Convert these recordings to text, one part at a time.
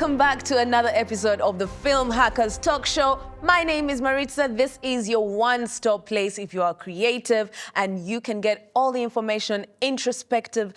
Welcome back to another episode of the Film Hackers Talk Show. My name is Maritza. This is your one-stop place if you are creative, and you can get all the information, introspective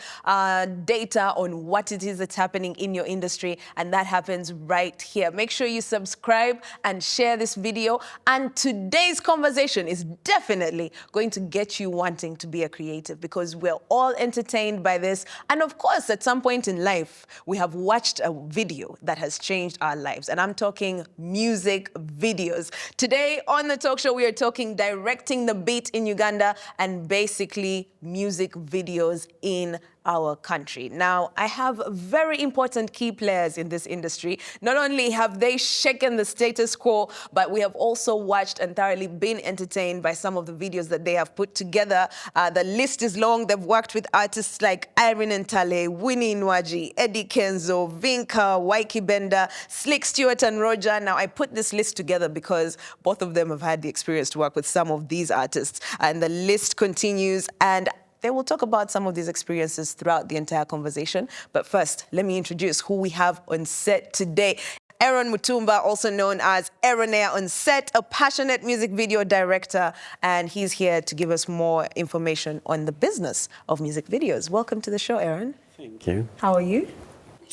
data on what it is that's happening in your industry, and that happens right here. Make sure you subscribe and share this video. And today's conversation is definitely going to get you wanting to be a creative, because we're all entertained by this. And of course, at some point in life, we have watched a video that has changed our lives. And I'm talking music videos. Today on the talk show, we are talking directing the beat in Uganda and basically music videos in our country. Now, I have very important key players in this industry. Not only have they shaken the status quo, but we have also watched and thoroughly been entertained by some of the videos that they have put together. The list is long. They've worked with artists like Aaronaire, Winnie Nwaji, Eddie Kenzo, Vinka, Waiki Benda, Slick Stewart and Roger. Now, I put this list together because both of them have had the experience to work with some of these artists. And the list continues, and they will talk about some of these experiences throughout the entire conversation. But first, let me introduce who we have on set today. Aaron Mutumba, also known as Aaronaire on set, a passionate music video director, and he's here to give us more information on the business of music videos. Welcome to the show, Aaron. Thank you. How are you?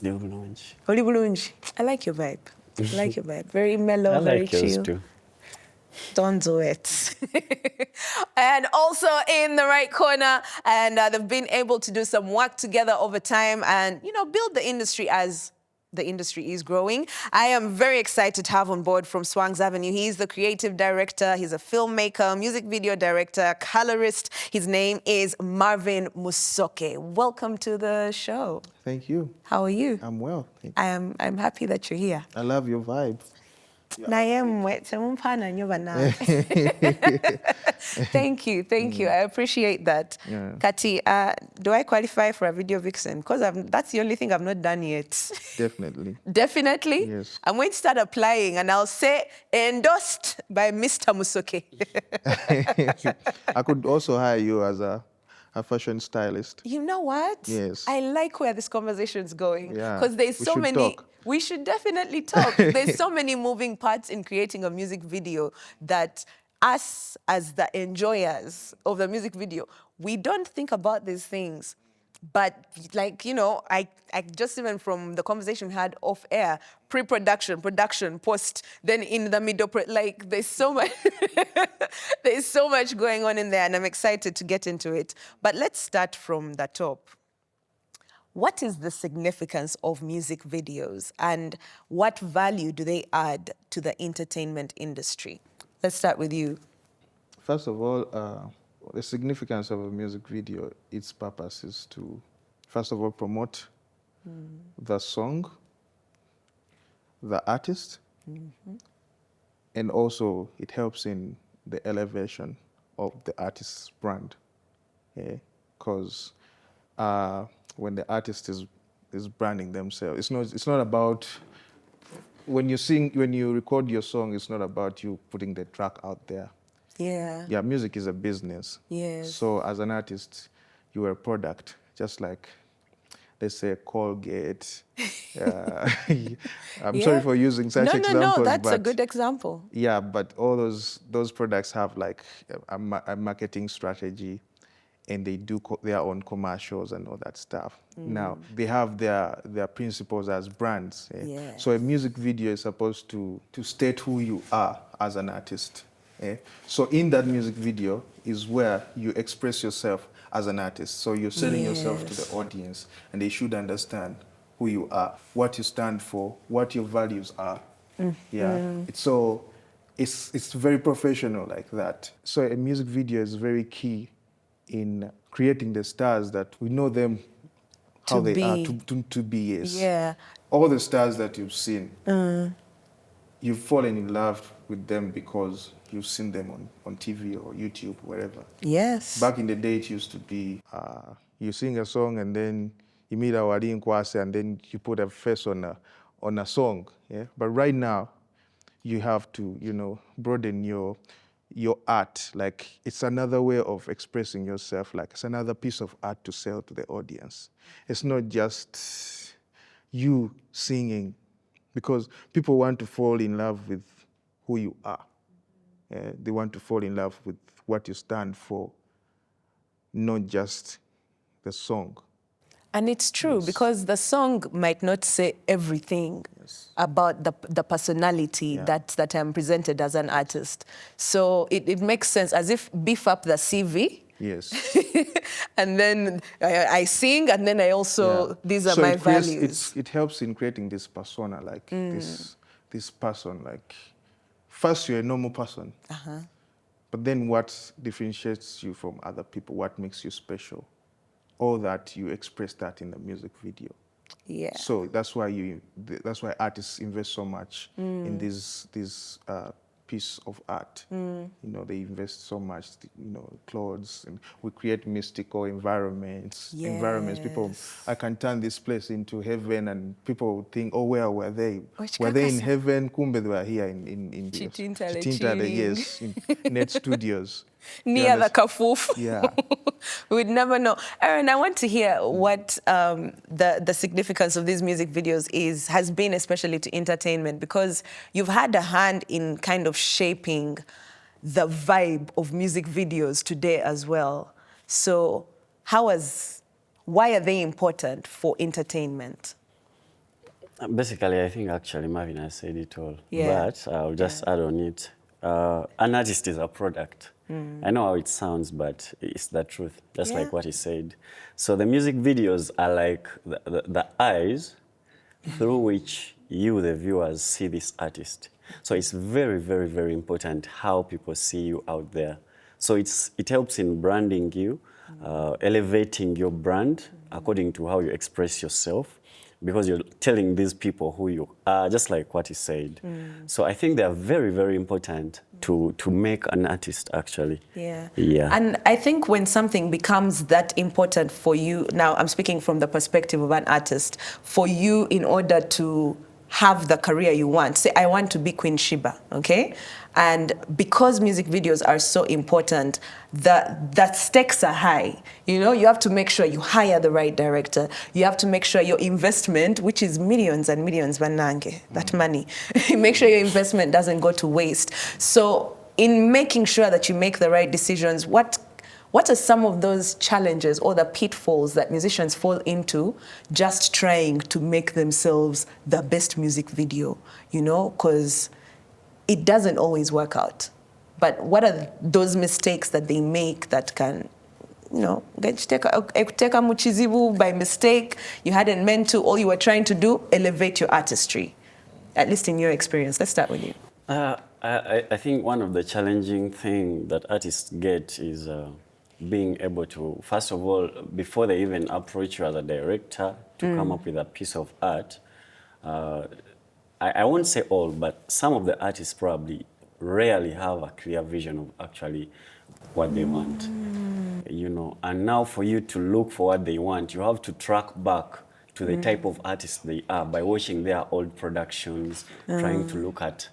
Oli I like your vibe. I like your vibe. Very mellow, very chill. Yours too. Don't do it. And also in the right corner, and they've been able to do some work together over time and, you know, build the industry as the industry is growing. I am very excited to have on board from Swangs Avenue. He's the creative director, he's a filmmaker, music video director, colorist. His name is Marvin Musoke. Welcome to the show. Thank you. How are you? I'm well. Thank you. I'm happy that you're here. I love your vibe. Thank you. I appreciate that. Yeah. Kati, do I qualify for a video vixen? Because that's the only thing I've not done yet. Definitely. Definitely? Yes. I'm going to start applying and I'll say endorsed by Mr. Musoke. I could also hire you as a fashion stylist. You know what? Yes. I like where this conversation is going. Yeah. Because there's We so should many. talk. We should definitely talk. There's so many moving parts in creating a music video that us, as the enjoyers of the music video, we don't think about these things. But like, you know, I just even from the conversation we had off air, pre-production, production, post, then in the middle, like there's so much, there's so much going on in there, and I'm excited to get into it. But let's start from the top. What is the significance of music videos, and what value do they add to the entertainment industry? Let's start with you. First of all, the significance of a music video, its purpose is to, first of all, promote the song, the artist, and also it helps in the elevation of the artist's brand. Because when the artist is branding themselves, it's not about when you record your song, it's not about you putting the track out there. Yeah. Yeah, music is a business. Yes. So as an artist, you are a product, just like, let's say, Colgate. I'm sorry for using such examples. No, that's a good example. Yeah, but all those products have like a marketing strategy, and they do their own commercials and all that stuff. Now, they have their principles as brands. Yes. So a music video is supposed to state who you are as an artist. So in that music video is where you express yourself as an artist. So you're selling yourself to the audience, and they should understand who you are, what you stand for, what your values are. Yeah. It's very professional like that. So a music video is very key in creating the stars that we know them how they are to be. Yes. Yeah. All the stars that you've seen, you've fallen in love with them because you've seen them on TV or YouTube, wherever. Yes. Back in the day, it used to be you sing a song and then you meet a wali in Kwase and then you put a face on a song. Yeah. But right now, you have to broaden your art. Like, it's another way of expressing yourself. Like, it's another piece of art to sell to the audience. It's not just you singing because people want to fall in love with who you are. They want to fall in love with what you stand for, not just the song. And it's true, Yes. because the song might not say everything about the personality that I'm presented as an artist. So it makes sense, as if beef up the CV. Yes. And then I sing, and then I also, these are So my values. it helps in creating this persona, like this person. Like, first you're a normal person, but then what differentiates you from other people? What makes you special? All that you express that in the music video. Yeah. So that's why artists invest so much in this piece of art. You know, they invest so much. You know, clothes, and we create mystical environments. People, I can turn this place into heaven, and people think, oh, where were they? Were they in heaven? Kumbe, they were here in Chitintale, yes, in Net Studios. Near the Kafuf. Yeah. We'd never know. Aaron, I want to hear what the significance of these music videos has been, especially to entertainment, because you've had a hand in kind of shaping the vibe of music videos today as well. So why are they important for entertainment? Basically, I think actually Marvin has said it all. Yeah. But I'll just add on it. An artist is a product. I know how it sounds, but it's the truth, just like what he said. So the music videos are like the eyes through which you, the viewers, see this artist. So it's very, very, very important how people see you out there. So it helps in branding you, elevating your brand according to how you express yourself, because you're telling these people who you are, just like what he said. So I think they are very, very important to make an artist, actually. Yeah. Yeah. And I think when something becomes that important for you, now I'm speaking from the perspective of an artist, for you, in order to have the career you want, say I want to be Queen Sheba, okay? And because music videos are so important, the stakes are high. You know, you have to make sure you hire the right director. You have to make sure your investment, which is millions and millions, that money, make sure your investment doesn't go to waste. So in making sure that you make the right decisions, what are some of those challenges or the pitfalls that musicians fall into just trying to make themselves the best music video, you know, because it doesn't always work out. But what are those mistakes that they make that can, you know, take a muchizibu by mistake, you hadn't meant to, all you were trying to do, elevate your artistry, at least in your experience. Let's start with you. I think one of the challenging things that artists get is being able to, first of all, before they even approach you as a director to come up with a piece of art, I won't say all, but some of the artists probably rarely have a clear vision of actually what they want, you know. And now for you to look for what they want, you have to track back to the type of artists they are by watching their old productions, trying to look at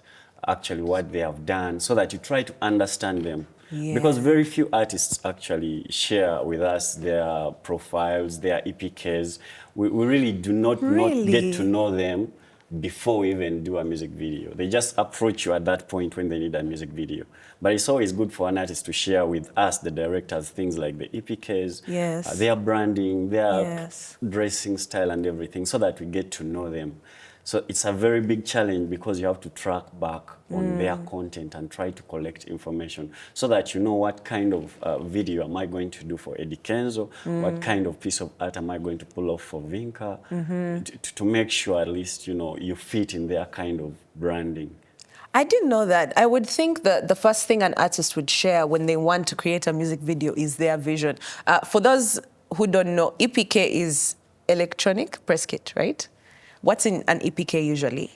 actually what they have done, so that you try to understand them. Yeah. Because very few artists actually share with us their profiles, their EPKs. We really do not get to know them before we even do a music video. They just approach you at that point when they need a music video. But it's always good for an artist to share with us, the directors, things like the EPKs, their branding, their dressing style and everything, so that we get to know them. So it's a very big challenge, because you have to track back on their content and try to collect information so that you know what kind of video am I going to do for Eddie Kenzo, what kind of piece of art am I going to pull off for Vinca, to make sure at least, you know, you fit in their kind of branding. I didn't know that. I would think that the first thing an artist would share when they want to create a music video is their vision. For those who don't know, EPK is electronic press kit, right? What's in an EPK usually?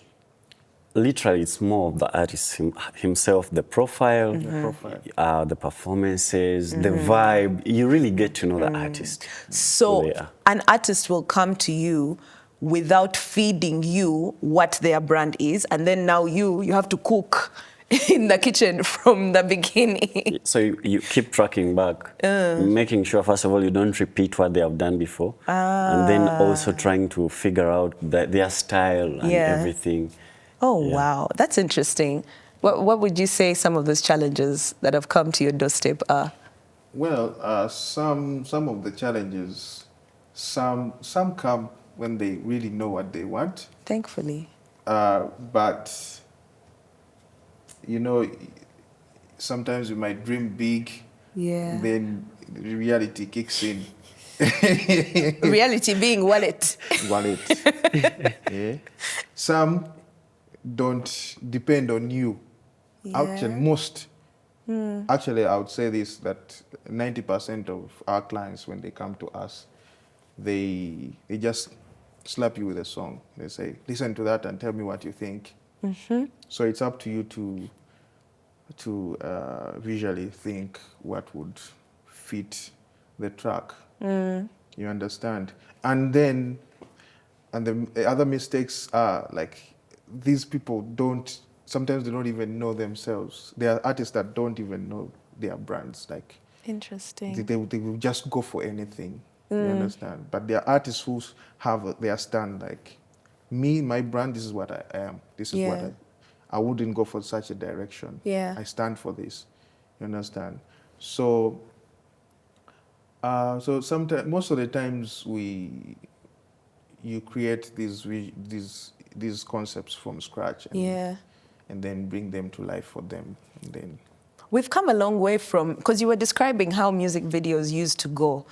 Literally, it's more of the artist himself, the profile, the performances, the vibe. You really get to know the artist. So an artist will come to you without feeding you what their brand is, and then now you have to cook in the kitchen from the beginning. So you keep tracking back, making sure, first of all, you don't repeat what they have done before. And then also trying to figure out their style and everything. Oh, wow. That's interesting. What would you say some of those challenges that have come to your doorstep are? Well, some of the challenges, some come when they really know what they want. Thankfully. But you know, sometimes you might dream big, then reality kicks in. Reality being wallet. Wallet. Yeah. Some don't depend on you. Actually, most. Actually, I would say this, that 90% of our clients, when they come to us, they just slap you with a song. They say, listen to that and tell me what you think. So it's up to you to visually think what would fit the track. You understand? And then, and the other mistakes are like, these people sometimes they don't even know themselves. There are artists that don't even know their brands. Like, interesting. they will just go for anything. You understand? But there are artists who have their stand, like, me, my brand, this is what I am. This is what I wouldn't go for such a direction. I stand for this. You understand? So, sometimes, most of the times, you create these concepts from scratch, and then bring them to life for them, and then. We've come a long way from, because you were describing how music videos used to go.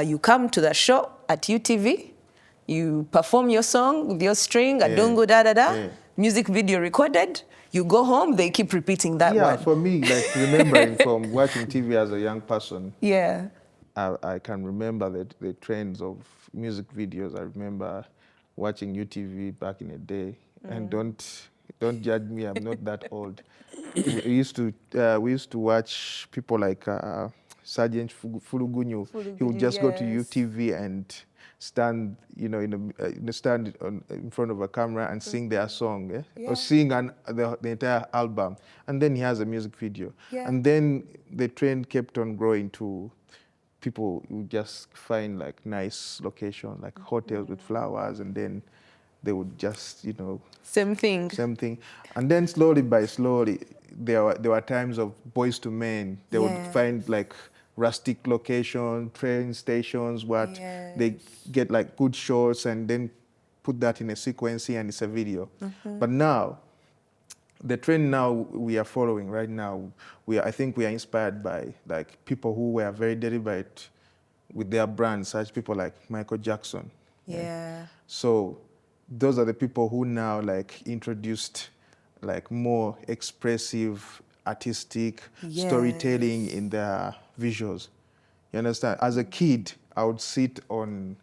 You come to the show at UTV, you perform your song with your string, adungu da-da-da, music video recorded, you go home, they keep repeating that one. Yeah, for me, like remembering from watching TV as a young person, I can remember the trends of music videos. I remember watching UTV back in the day, and don't judge me, I'm not that old. We used to watch people like Sergeant Fulugunyu. He would just go to UTV and stand, stand in front of a camera and sing their song, or sing the entire album, and then he has a music video, and then the trend kept on growing to people who just find like nice location, like hotels with flowers, and then they would just, Same thing. And then slowly by slowly, there were times of Boys to Men. They would find like rustic location, train stations, they get like good shots and then put that in a sequence and it's a video. But now, the trend now we are following right now, I think we are inspired by like people who were very deliberate with their brands, such people like Michael Jackson. So those are the people who now like introduced like more expressive, artistic storytelling in their visuals. You understand? As a kid, I would sit on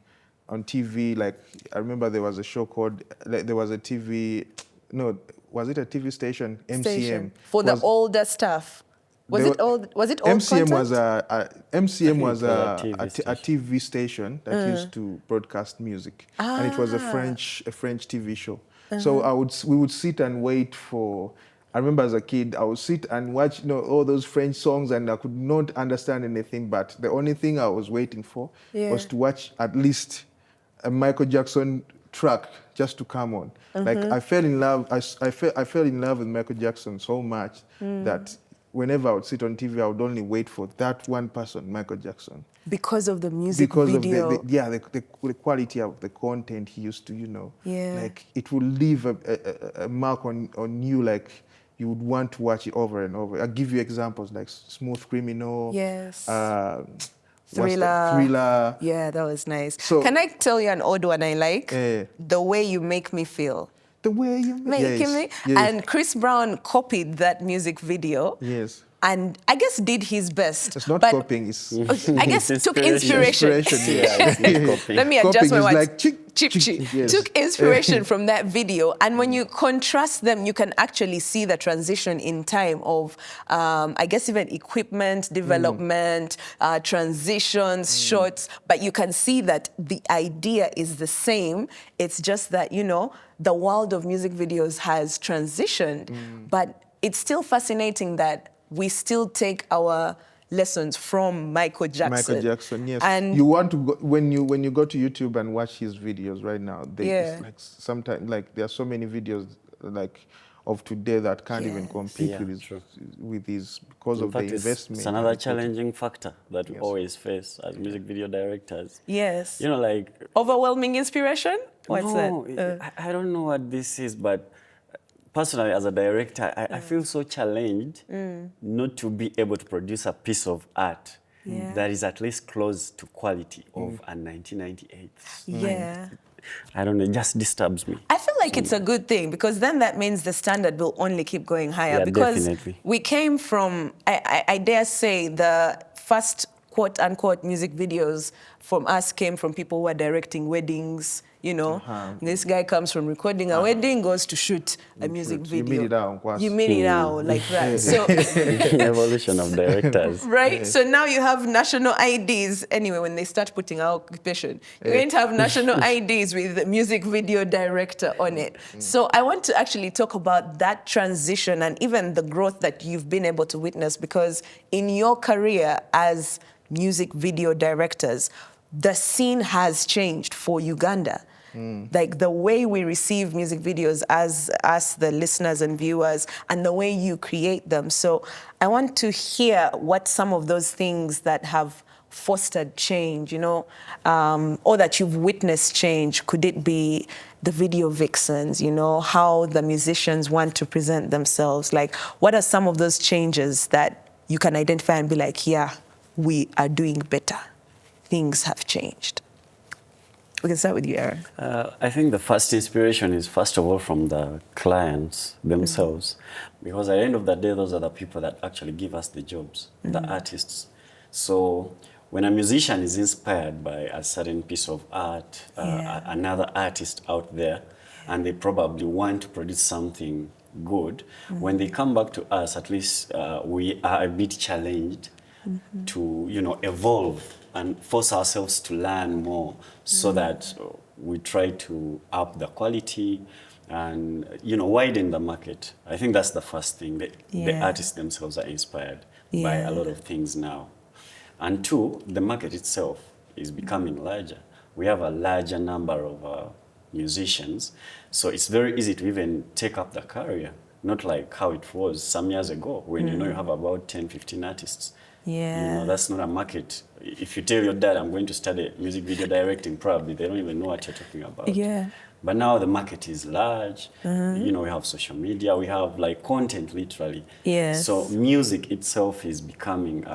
TV, like I remember there was a show called, there was a TV, no, was it a TV station? MCM. For the older stuff. Was it old MCM content? was a TV station that used to broadcast music, and it was a French TV show. So we would sit and wait for. I remember as a kid, I would sit and watch all those French songs, and I could not understand anything. But the only thing I was waiting for was to watch at least a Michael Jackson track just to come on. Like I fell in love. I fell in love with Michael Jackson so much that whenever I would sit on TV, I would only wait for that one person, Michael Jackson. Because of the music video. Because of the quality of the content he used to, like it will leave a mark on you, like you would want to watch it over and over. I'll give you examples like Smooth Criminal. Thriller. Yeah, that was nice. So, can I tell you an odd one I like? The Way You Make Me Feel. The Way You Make Me. And Chris Brown copied that music video. And I guess did his best. It's not copying, it's... I guess took inspiration. Let me adjust my words. Like Took inspiration from that video. And when you contrast them, you can actually see the transition in time of, I guess, even equipment, development, transitions, shots. But you can see that the idea is the same. It's just that, the world of music videos has transitioned. But it's still fascinating that we still take our lessons from Michael Jackson. Michael Jackson, yes. And you want to go, when you go to YouTube and watch his videos right now, it's like sometimes like there are so many videos like of today that can't even compete with his because In of fact, the investment. It's another challenging factor that we always face as music video directors. Yes. You know, like overwhelming inspiration? What's that? I don't know what this is, but personally, as a director, I feel so challenged not to be able to produce a piece of art that is at least close to quality of a 1998. Yeah. I don't know, it just disturbs me. I feel like it's a good thing because then that means the standard will only keep going higher. Yeah, because definitely. we came from, I dare say, the first quote-unquote music videos from us came from people who are directing weddings, you know. This guy comes from recording a wedding, goes to shoot a music video. You made it out. You made it out like that. So evolution of directors. Right? So now you have national IDs. Anyway, when they start putting our occupation, you're going to have national IDs with the music video director on it. So I want to actually talk about that transition and even the growth that you've been able to witness, because in your career as music video directors, the scene has changed for Uganda. Like the way we receive music videos as us, the listeners and viewers, and the way you create them. So I want to hear what some of those things that have fostered change, you know, or that you've witnessed change. Could it be the video vixens, you know, how the musicians want to present themselves? Like, what are some of those changes that you can identify and be like, yeah, we are doing better. Things have changed. We can start with you, Aaron. I think the first inspiration is, first of all, from the clients themselves. Because at the end of the day, those are the people that actually give us the jobs, the artists. So when a musician is inspired by a certain piece of art, another artist out there, and they probably want to produce something good, when they come back to us, at least we are a bit challenged to, you know, evolve and force ourselves to learn more so that we try to up the quality and, you know, widen the market. I think that's the first thing. The artists themselves are inspired by a lot of things now. And two, the market itself is becoming larger. We have a larger number of musicians, so it's very easy to even take up the career, not like how it was some years ago when, you know, you have about 10, 15 artists. Yeah. You know, that's not a market. If you tell your dad, I'm going to study music video directing, probably they don't even know what you're talking about. Yeah. But now the market is large. You know, we have social media, we have like content literally. Yes. So music itself is becoming,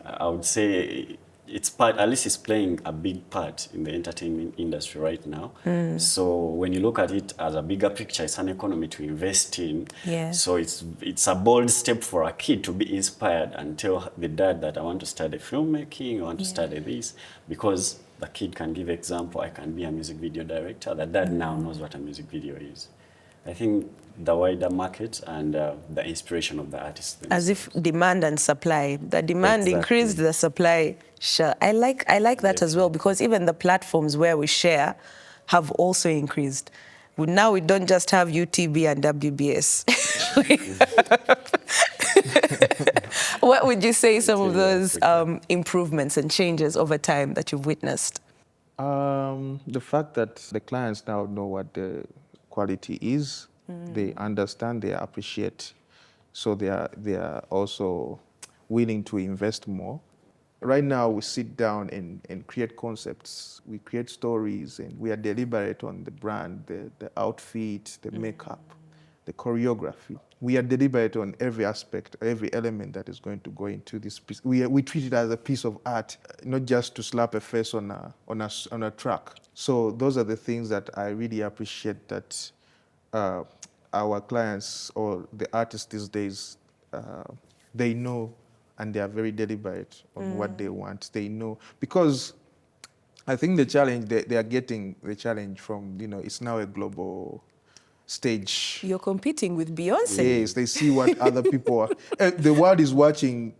I would say, it's part, at least it's playing a big part in the entertainment industry right now. So when you look at it as a bigger picture, it's an economy to invest in. Yeah. So it's a bold step for a kid to be inspired and tell the dad that I want to study filmmaking, I want to study this, because the kid can give example, I can be a music video director. The dad now knows what a music video is. I think the wider market and the inspiration of the artists themselves. As if demand and supply. The demand increased, the supply. Sure. I like that as well, because even the platforms where we share have also increased. Now we don't just have UTB and WBS. What would you say some of those improvements and changes over time that you've witnessed? The fact that the clients now know what the quality is, they understand, they appreciate, so they are also willing to invest more. Right now, we sit down and create concepts. We create stories, and we are deliberate on the brand, the outfit, the makeup, the choreography. We are deliberate on every aspect, every element that is going to go into this piece. We treat it as a piece of art, not just to slap a face on a track. So those are the things that I really appreciate that our clients or the artists these days, they know, and they are very deliberate on what they want. They know, because I think the challenge, they are getting the challenge from, you know, it's now a global stage. You're competing with Beyonce. Yes, they see what other people are. The world is watching,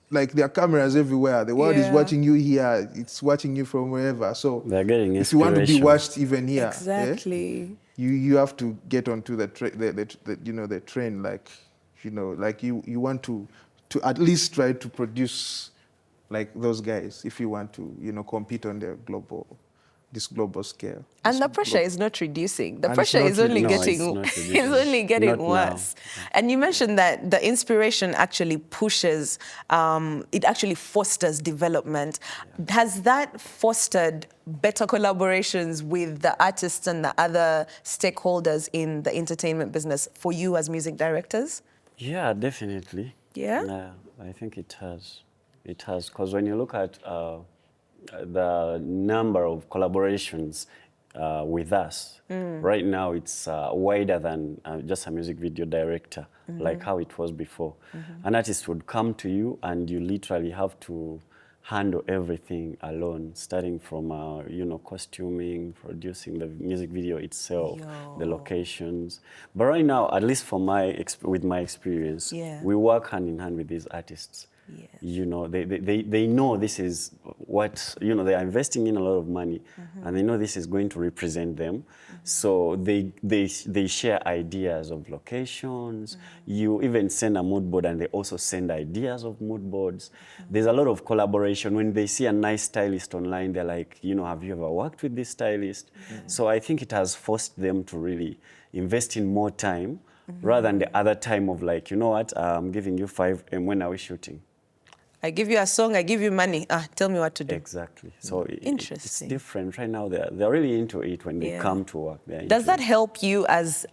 like there are cameras everywhere. The world is watching you here. It's watching you from wherever. So they're getting if you want to be watched even here, exactly. you have to get onto the train, like You know, like you want to at least try to produce like those guys if you want to, you know, compete on this global scale. And the pressure is not reducing. The And it's pressure not is only No, getting it's not is reducing. only getting Not now. worse. And you mentioned that the inspiration actually pushes, it actually fosters development. Has that fostered better collaborations with the artists and the other stakeholders in the entertainment business for you as music directors? Yeah, definitely. Yeah? Yeah, I think it has. It has, because when you look at the number of collaborations with us, right now it's wider than just a music video director, like how it was before. An artist would come to you and you literally have to handle everything alone, starting from you know, costuming, producing the music video itself, the locations. But right now, at least for with my experience, Yeah. we work hand in hand with these artists. Yes. You know, they know this is what, you know, they are investing in a lot of money, and they know this is going to represent them. So they share ideas of locations. You even send a mood board, and they also send ideas of mood boards. There's a lot of collaboration. When they see a nice stylist online, they're like, you know, have you ever worked with this stylist? So I think it has forced them to really invest in more time, rather than the other time of like, you know what, I'm giving you 5 and when are we shooting? I give you a song, I give you money. Tell me what to do. Exactly. So it's Interesting. different right now. They're really into it when they Yeah. come to work. Does that help you as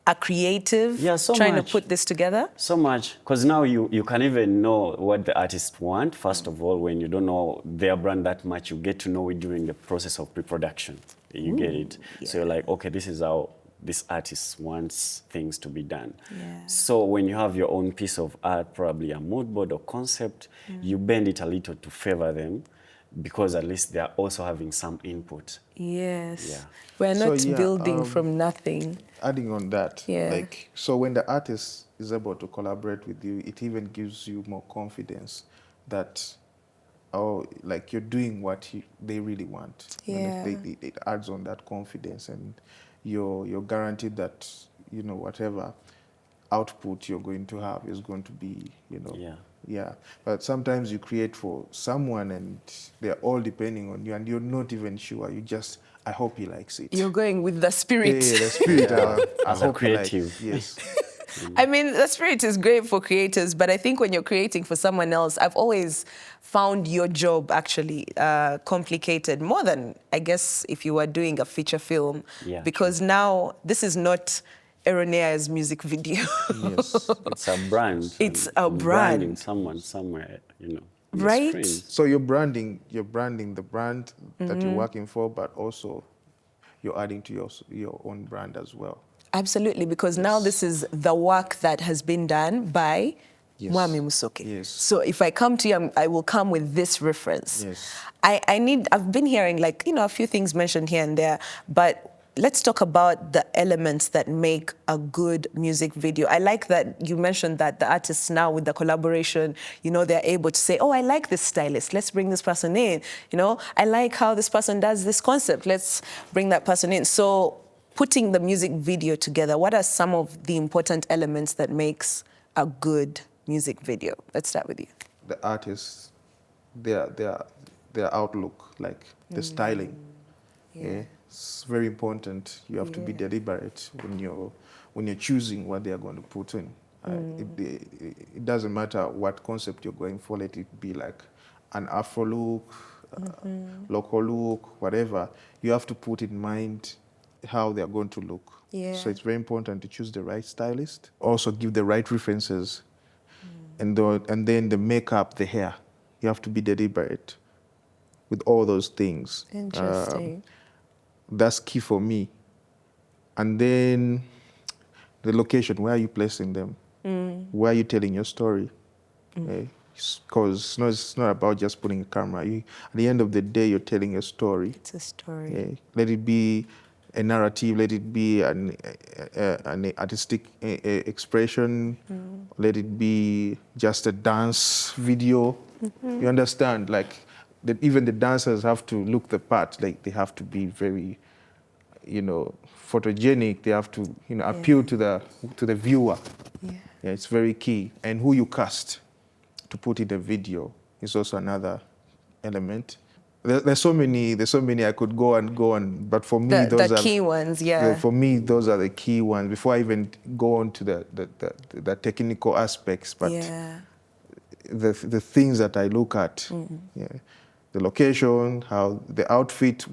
a creative Yeah, so trying much. to put this together? So much, because now you can even know what the artists want. First of all, when you don't know their brand that much, you get to know it during the process of pre-production. You get it. So you're like, okay, this is how this artist wants things to be done. Yeah. So when you have your own piece of art, probably a mood board or concept, you bend it a little to favor them, because at least they are also having some input. Yes. Yeah. We're So, not yeah, building from nothing. Adding on that, Yeah. like, so when the artist is able to collaborate with you, it even gives you more confidence that, oh, like you're doing what they really want. Yeah. It adds on that confidence, and you're guaranteed that, you know, whatever output you're going to have is going to be, you know, yeah. But sometimes you create for someone and they're all depending on you, and you're not even sure. You just, I hope he likes it. You're going with the spirit. Yeah, the spirit. I As a hope he likes creative. it. Yes. I mean, the spirit is great for creators, but I think when you're creating for someone else, I've always found your job actually complicated, more than, I guess, if you were doing a feature film. Yeah, because now this is not Aaronaire's music video. Yes. It's a brand. It's and a branding brand. someone somewhere, you know. on the Right? screen. So you're branding the brand that you're working for, but also you're adding to your own brand as well. Absolutely, because now this is the work that has been done by Yes. Mwami Musoke. Yes. So if I come to you, I will come with this reference. Yes. I've been hearing, like, you know, a few things mentioned here and there, but let's talk about the elements that make a good music video. I like that you mentioned that the artists now with the collaboration, you know, they're able to say, oh, I like this stylist, let's bring this person in. You know, I like how this person does this concept, let's bring that person in. So putting the music video together, what are some of the important elements that makes a good music video? Let's start with you. The artists, their outlook, like the styling. Yeah. It's very important. You have to be deliberate when you're choosing what they are going to put in. It doesn't matter what concept you're going for. Let it be like an Afro look, local look, whatever. You have to put in mind how they are going to look. Yeah. So it's very important to choose the right stylist. Also give the right references, and then the makeup, the hair. You have to be deliberate with all those things. Interesting. That's key for me. And then the location, where are you placing them? Where are you telling your story? Because it's not about just putting a camera. At the end of the day, you're telling a story. It's a story. Let it be a narrative, let it be an artistic expression, let it be just a dance video. You understand? Like, even the dancers have to look the part. Like, they have to be very, photogenic. They have to, appeal to the viewer. Yeah. Yeah, it's very key. And who you cast to put in the video is also another element. There's so many I could go on, but for me those The are key ones, yeah. for me those are the key ones before I even go on to the technical aspects. But Yeah. the things that I look at, yeah, the location, how the outfit,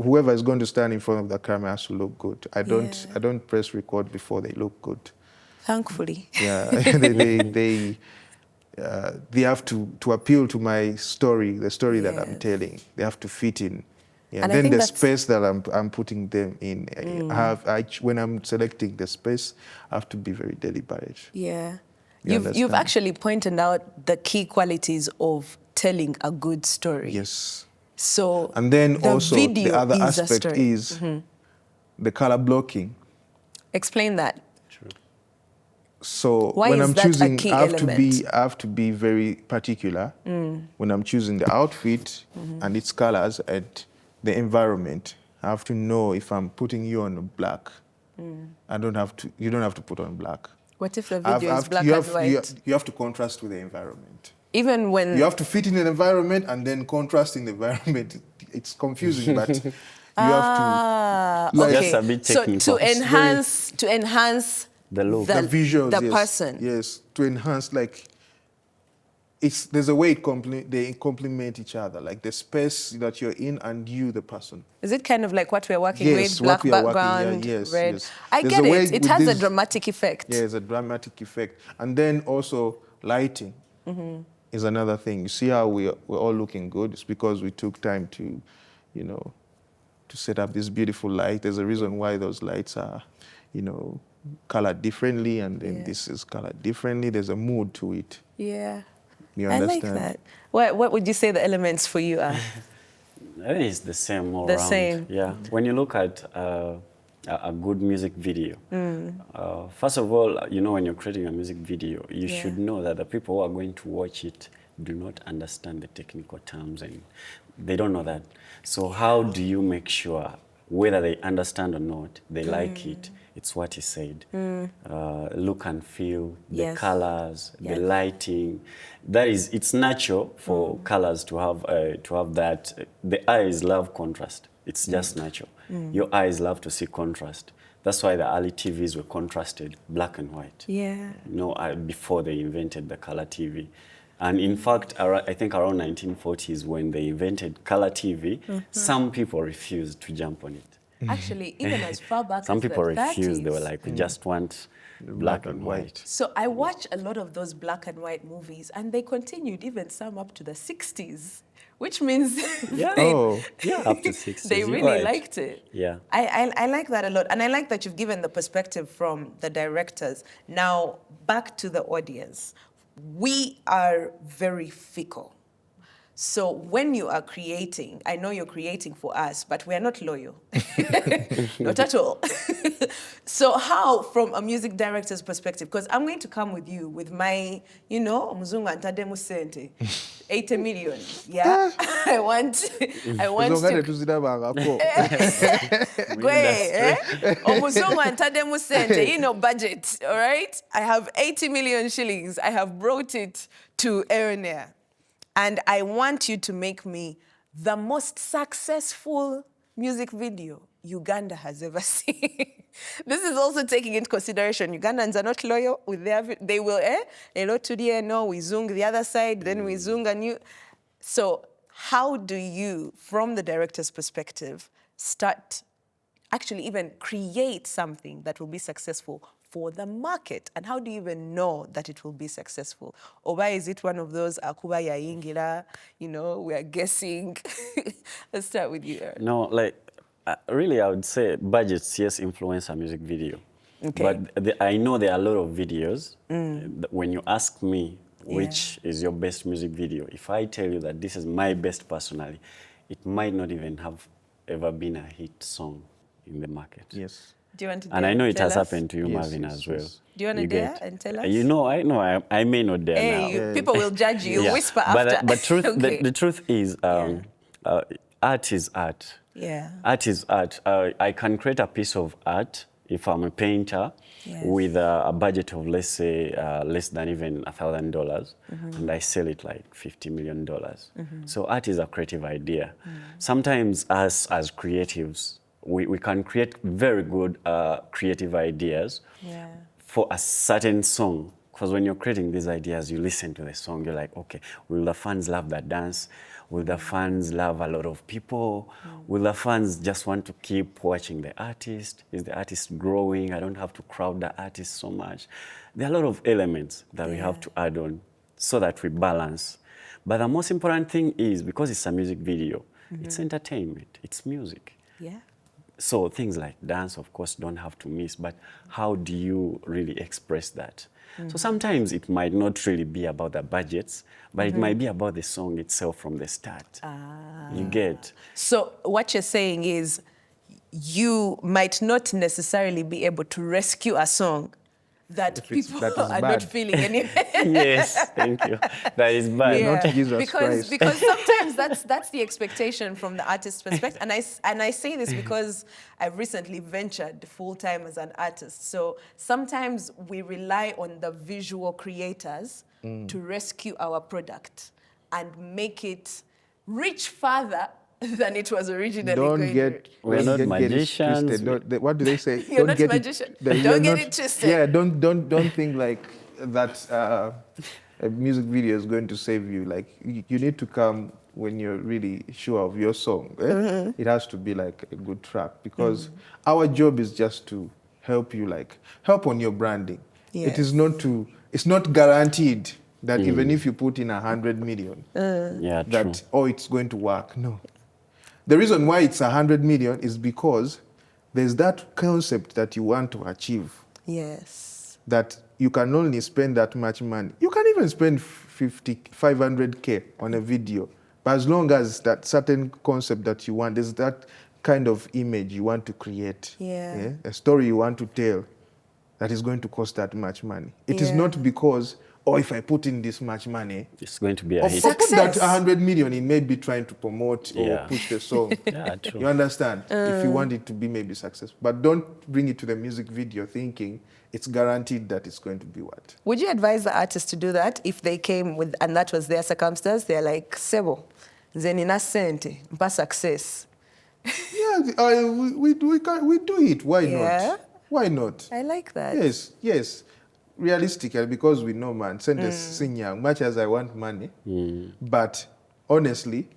whoever is going to stand in front of the camera has to look good. I don't press record before they look good. Thankfully. Yeah, they have to appeal to my story, the story that I'm Yes. telling. They have to fit in. Yeah, And I then think the that's- space that I'm putting them in, when I'm selecting the space, I have to be very deliberate. Yeah. You You've understand? actually pointed out the key qualities of telling a good story. Yes. So And then the also video the other is a aspect story. is the color blocking. Explain that. True. So Why when is I'm that a choosing, key I have element? to be very particular when I'm choosing the outfit and its colors and the environment. I have to know if I'm putting you on black. I don't have to. You don't have to put on black. What if the video is black you and have, white? You have to contrast with the environment. Even when You have to fit in an environment and then contrast in the environment. It's confusing, but you have to. okay. Just a bit So technical. to enhance The look. The visuals, the yes. person. Yes, to enhance, like, there's a way they complement each other, like the space that you're in and you, the person. Is it kind of like what we're working Yes, with? Black what we are working, background, yeah, yes, red. yes. I There's get a way it. It with has a this- dramatic effect. Yeah, it's a dramatic effect. And then also lighting is another thing. You see how we're all looking good? It's because we took time to, to set up this beautiful light. There's a reason why those lights are, colored differently, and then this is colored differently. There's a mood to it. Yeah. You I understand? like that. What would you say the elements for you are? I think it's the same all The around. same. Yeah. When you look at a good music video, first of all, when you're creating a music video, you should know that the people who are going to watch it do not understand the technical terms, and they don't know that. So how do you make sure, whether they understand or not, they like it? It's what he said. Look and feel, the colors, the lighting. It's natural for colors to have that. The eyes love contrast. It's just natural. Your eyes love to see contrast. That's why the early TVs were contrasted, black and white. Yeah. Before they invented the color TV. And in fact, I think around 1940s, when they invented color TV, some people refused to jump on it. Actually, even as far back Some as people the refused. 30s. They were like, we just want black and white. So I watch a lot of those black and white movies, and they continued, even some up to the 60s, which means Up to 60s. they you're really right. liked it. Yeah. I like that a lot. And I like that you've given the perspective from the directors. Now, back to the audience. We are very fickle. So when you are creating, I know you're creating for us, but we are not loyal. Not at all. So how, from a music director's perspective, because I'm going to come with you with my, Muzungu antademu sente, 80 million. Yeah. I want to. Omuzungu antademu sente, budget, all right? I have 80 million shillings. I have brought it to Aaronaire. And I want you to make me the most successful music video Uganda has ever seen. This is also taking into consideration Ugandans are not loyal with they will, hello today, no, we zung the other side, then we zung a new. So how do you, from the director's perspective, start actually even create something that will be successful for the market? And how do you even know that it will be successful? Or why is it one of those akuba ya ingira, we are guessing? Let's start with you, Aaron. No, really, I would say budgets, yes, influence a music video. Okay. But I know there are a lot of videos. When you ask me which is your best music video, if I tell you that this is my best personally, it might not even have ever been a hit song in the market. Yes. Do you want to And dare I know it tell has us? happened to you, Yes, Marvin, yes, as well. yes. Do you want to You dare get? and tell us? I may not dare now. Hey, people will judge you. Yeah. Whisper but, after. But truth, Okay. the truth is, art is art. Yeah. Art is art. I can create a piece of art if I'm a painter with a budget of, let's say, less than even $1,000, and I sell it like $50 million. So art is a creative idea. Sometimes us as creatives, we can create very good creative ideas for a certain song. Because when you're creating these ideas, you listen to the song, you're like, okay, will the fans love that dance? Will the fans love a lot of people? Will the fans just want to keep watching the artist? Is the artist growing? I don't have to crowd the artist so much. There are a lot of elements that we have to add on so that we balance. But the most important thing is, because it's a music video, it's entertainment, it's music. Yeah. So things like dance, of course, don't have to miss, but how do you really express that? So sometimes it might not really be about the budgets, but it might be about the song itself from the start. You get? So what you're saying is you might not necessarily be able to rescue a song that people that is are not bad. feeling anyway. Yes, thank you. That is bad. Yeah, Not Jesus because Christ. sometimes that's the expectation from the artist's perspective, and I say this because I've recently ventured full time as an artist. So sometimes we rely on the visual creators to rescue our product and make it reach further than it was originally Don't going get, to. We're not get it magicians. twisted. What do they say? You're not get magician. you're Don't get not- it twisted. Yeah, don't think like that a music video is going to save you. Like you need to come when you're really sure of your song. It has to be like a good track, because our job is just to help you, like help on your branding. It is not to. It's not guaranteed that even if you put in 100 million, Yeah, true. that it's going to work. No. The reason why it's 100 million is because there's that concept that you want to achieve, Yes. that you can only spend that much money. You can even spend 500K on a video, but as long as that certain concept that you want, there's that kind of image you want to create, a story you want to tell, that is going to cost that much money. It is not because, if I put in this much money, It's going to be a hit. or put that 100 million in, maybe trying to promote or Yeah. push the song. Yeah, true. You understand? If you want it to be maybe successful. But don't bring it to the music video thinking it's guaranteed that it's going to be what. Would you advise the artist to do that if they came with, and that was their circumstance? They're like, Sebo, zenina sente, mpa success. Yeah, we do it. Why not? Why not? I like that. Yes. Realistically, because we know, man, send us sing young, much as I want money. But honestly,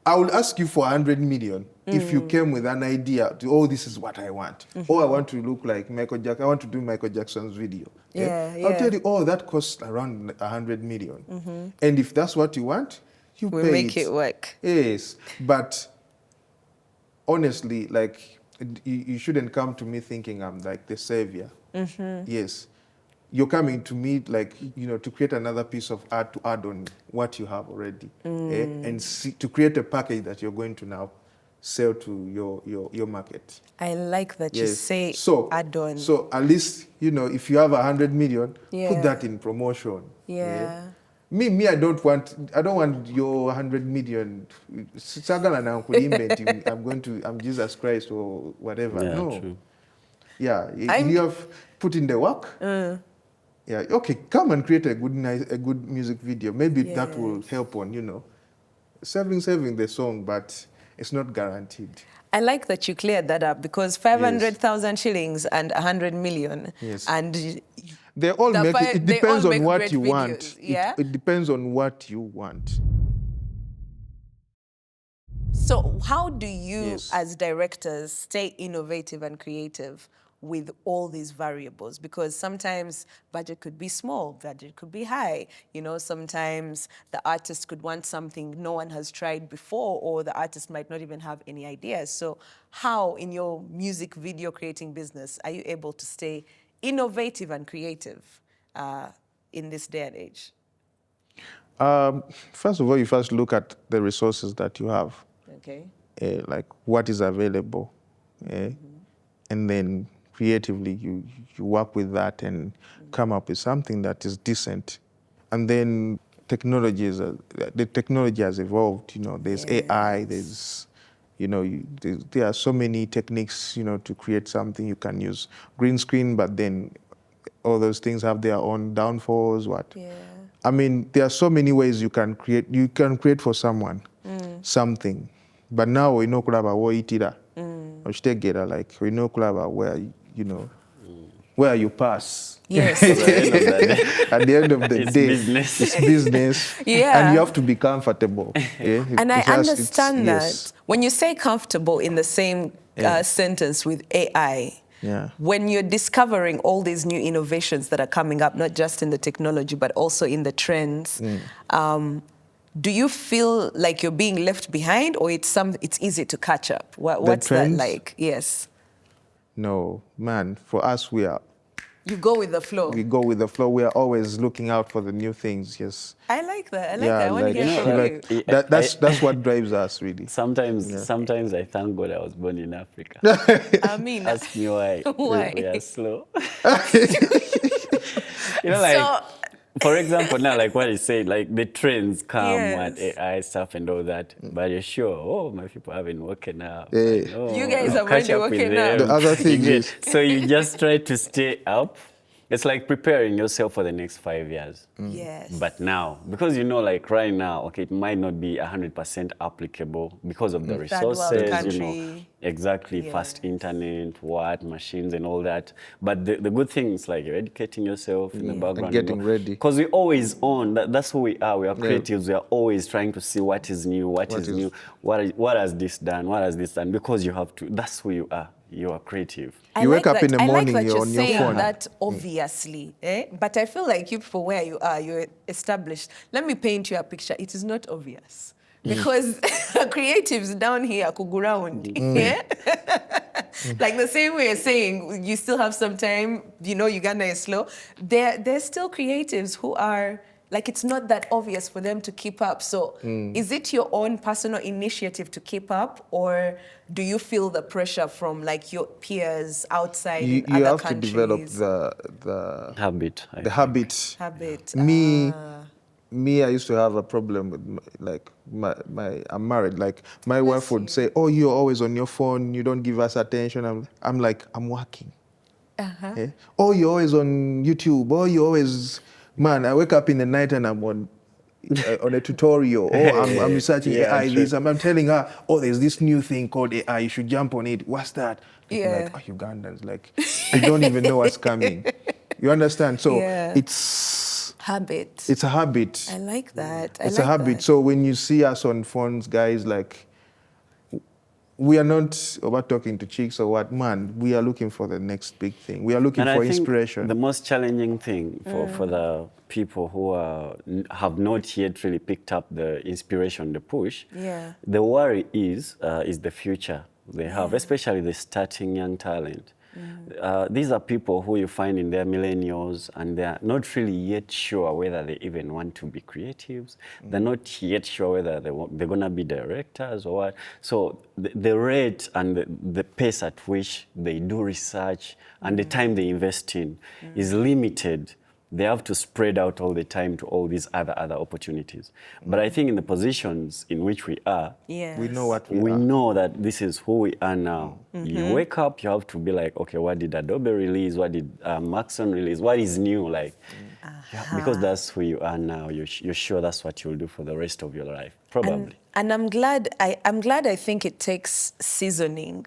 I will ask you for 100 million if you came with an idea to, this is what I want. I want to look like Michael Jackson. I want to do Michael Jackson's video. I'll tell you, that costs around 100 million. And if that's what you want, you We'll pay make it work. Yes, but honestly, like, you shouldn't come to me thinking I'm like the savior. Yes. You're coming to me, like, to create another piece of art to add on what you have already, and to create a package that you're going to now sell to your market. I like that you say add on. So at least, if you have 100 million, put that in promotion. Me, I don't want your 100 million. I'm Jesus Christ or whatever. Yeah, no. true. Yeah, you have put in the work. Yeah, okay, come and create a good music video. Maybe that will help on, saving the song, but it's not guaranteed. I like that you cleared that up, because 500,000 shillings and 100 million. And they all make it. It depends on what you videos, want. It depends on what you want. So how do you, as directors, stay innovative and creative with all these variables? Because sometimes budget could be small, budget could be high. Sometimes the artist could want something no one has tried before, or the artist might not even have any ideas. So how, in your music video creating business, are you able to stay innovative and creative in this day and age? First of all, you first look at the resources that you have. Okay. Like what is available. And then creatively, you work with that and come up with something that is decent. And then the technology has evolved. There's AI, there's there are so many techniques, to create something. You can use green screen, but then all those things have their own downfalls. Yeah. I mean, there are so many ways you can create. You can create for someone something, but now we know about what it is. Or like we know about where you pass. Yes. At the end of the It's day, business. it's business. Yeah. And you have to be comfortable. Yeah? And I It's just- understand that. yes. When you say comfortable in the same sentence with AI, Yeah. when you're discovering all these new innovations that are coming up, not just in the technology, but also in the trends, do you feel like you're being left behind, or it's easy to catch up? What's that trends? like? Yes. No, man, for us, You go with the flow. we go with the flow. We are always looking out for the new things, yes. I like that. I like that. I want to hear you from know, you. like, That's what drives us, really. Sometimes I thank God I was born in Africa. I mean, Ask me why. Why? We are slow. Like, for example, now, like what he said, like the trends come, Yes. AI stuff and all that. But you're sure, my people haven't woken up. Yeah. I know. You guys have Catch already up with woken up. them. The other thing You get- is- So you just try to stay up. It's like preparing yourself for the next 5 years. Yes. But now, because like right now, okay, it might not be 100% applicable because of the Third world resources, country. exactly, fast internet, machines and all that. But the good thing is like you're educating yourself in the background. getting ready. Because we're always on, that's who we are. We are creatives. We are always trying to see what is new, what is new, what has this done, what has this done, because you have to, that's who you are. You are creative. You wake up in the morning, I like that you're on your saying phone. that obviously, but I feel like you, for where you are, you're established. Let me paint you a picture. It is not obvious. Because creatives down here could go around. Yeah? Like the same way you're saying, you still have some time, Uganda is slow. There's still creatives who are, like, it's not that obvious for them to keep up. So is it your own personal initiative to keep up, or do you feel the pressure from like your peers outside in You other have countries? to develop the Habit. habit. Habit. Me, I used to have a problem with I'm married. Like my wife would say, "Oh, you're always on your phone. You don't give us attention." I'm like, I'm working. Eh? Oh, you're always on YouTube. Oh, you're always, man. I wake up in the night and I'm on a tutorial. Oh, I'm researching AI. I'm telling her, oh, there's this new thing called AI. You should jump on it. What's that? People Yeah. like, oh, Ugandans, like, they don't even know what's coming. You understand? So Yeah. it's Habit. a habit. I like that. It's a habit. So when you see us on phones, guys, like, we are not about talking to chicks or what, man. We are looking for the next big thing. We are looking And for I think inspiration. the most challenging thing for the people who have not yet really picked up the inspiration, the push, Yeah. the worry is the future they have, especially the starting young talent. These are people who you find in their millennials, and they're not really yet sure whether they even want to be creatives. They're not yet sure whether they're going to be directors or what. So the rate and the pace at which they do research and the time they invest in is limited. They have to spread out all the time to all these other opportunities. But I think in the positions in which we are, Yes. we know what we know that this is who we are now. You wake up, you have to be like, okay, what did Adobe release? What did Maxon release? What is new? Like, because that's who you are now. You're sure that's what you'll do for the rest of your life, probably. And I'm glad. I think it takes seasoning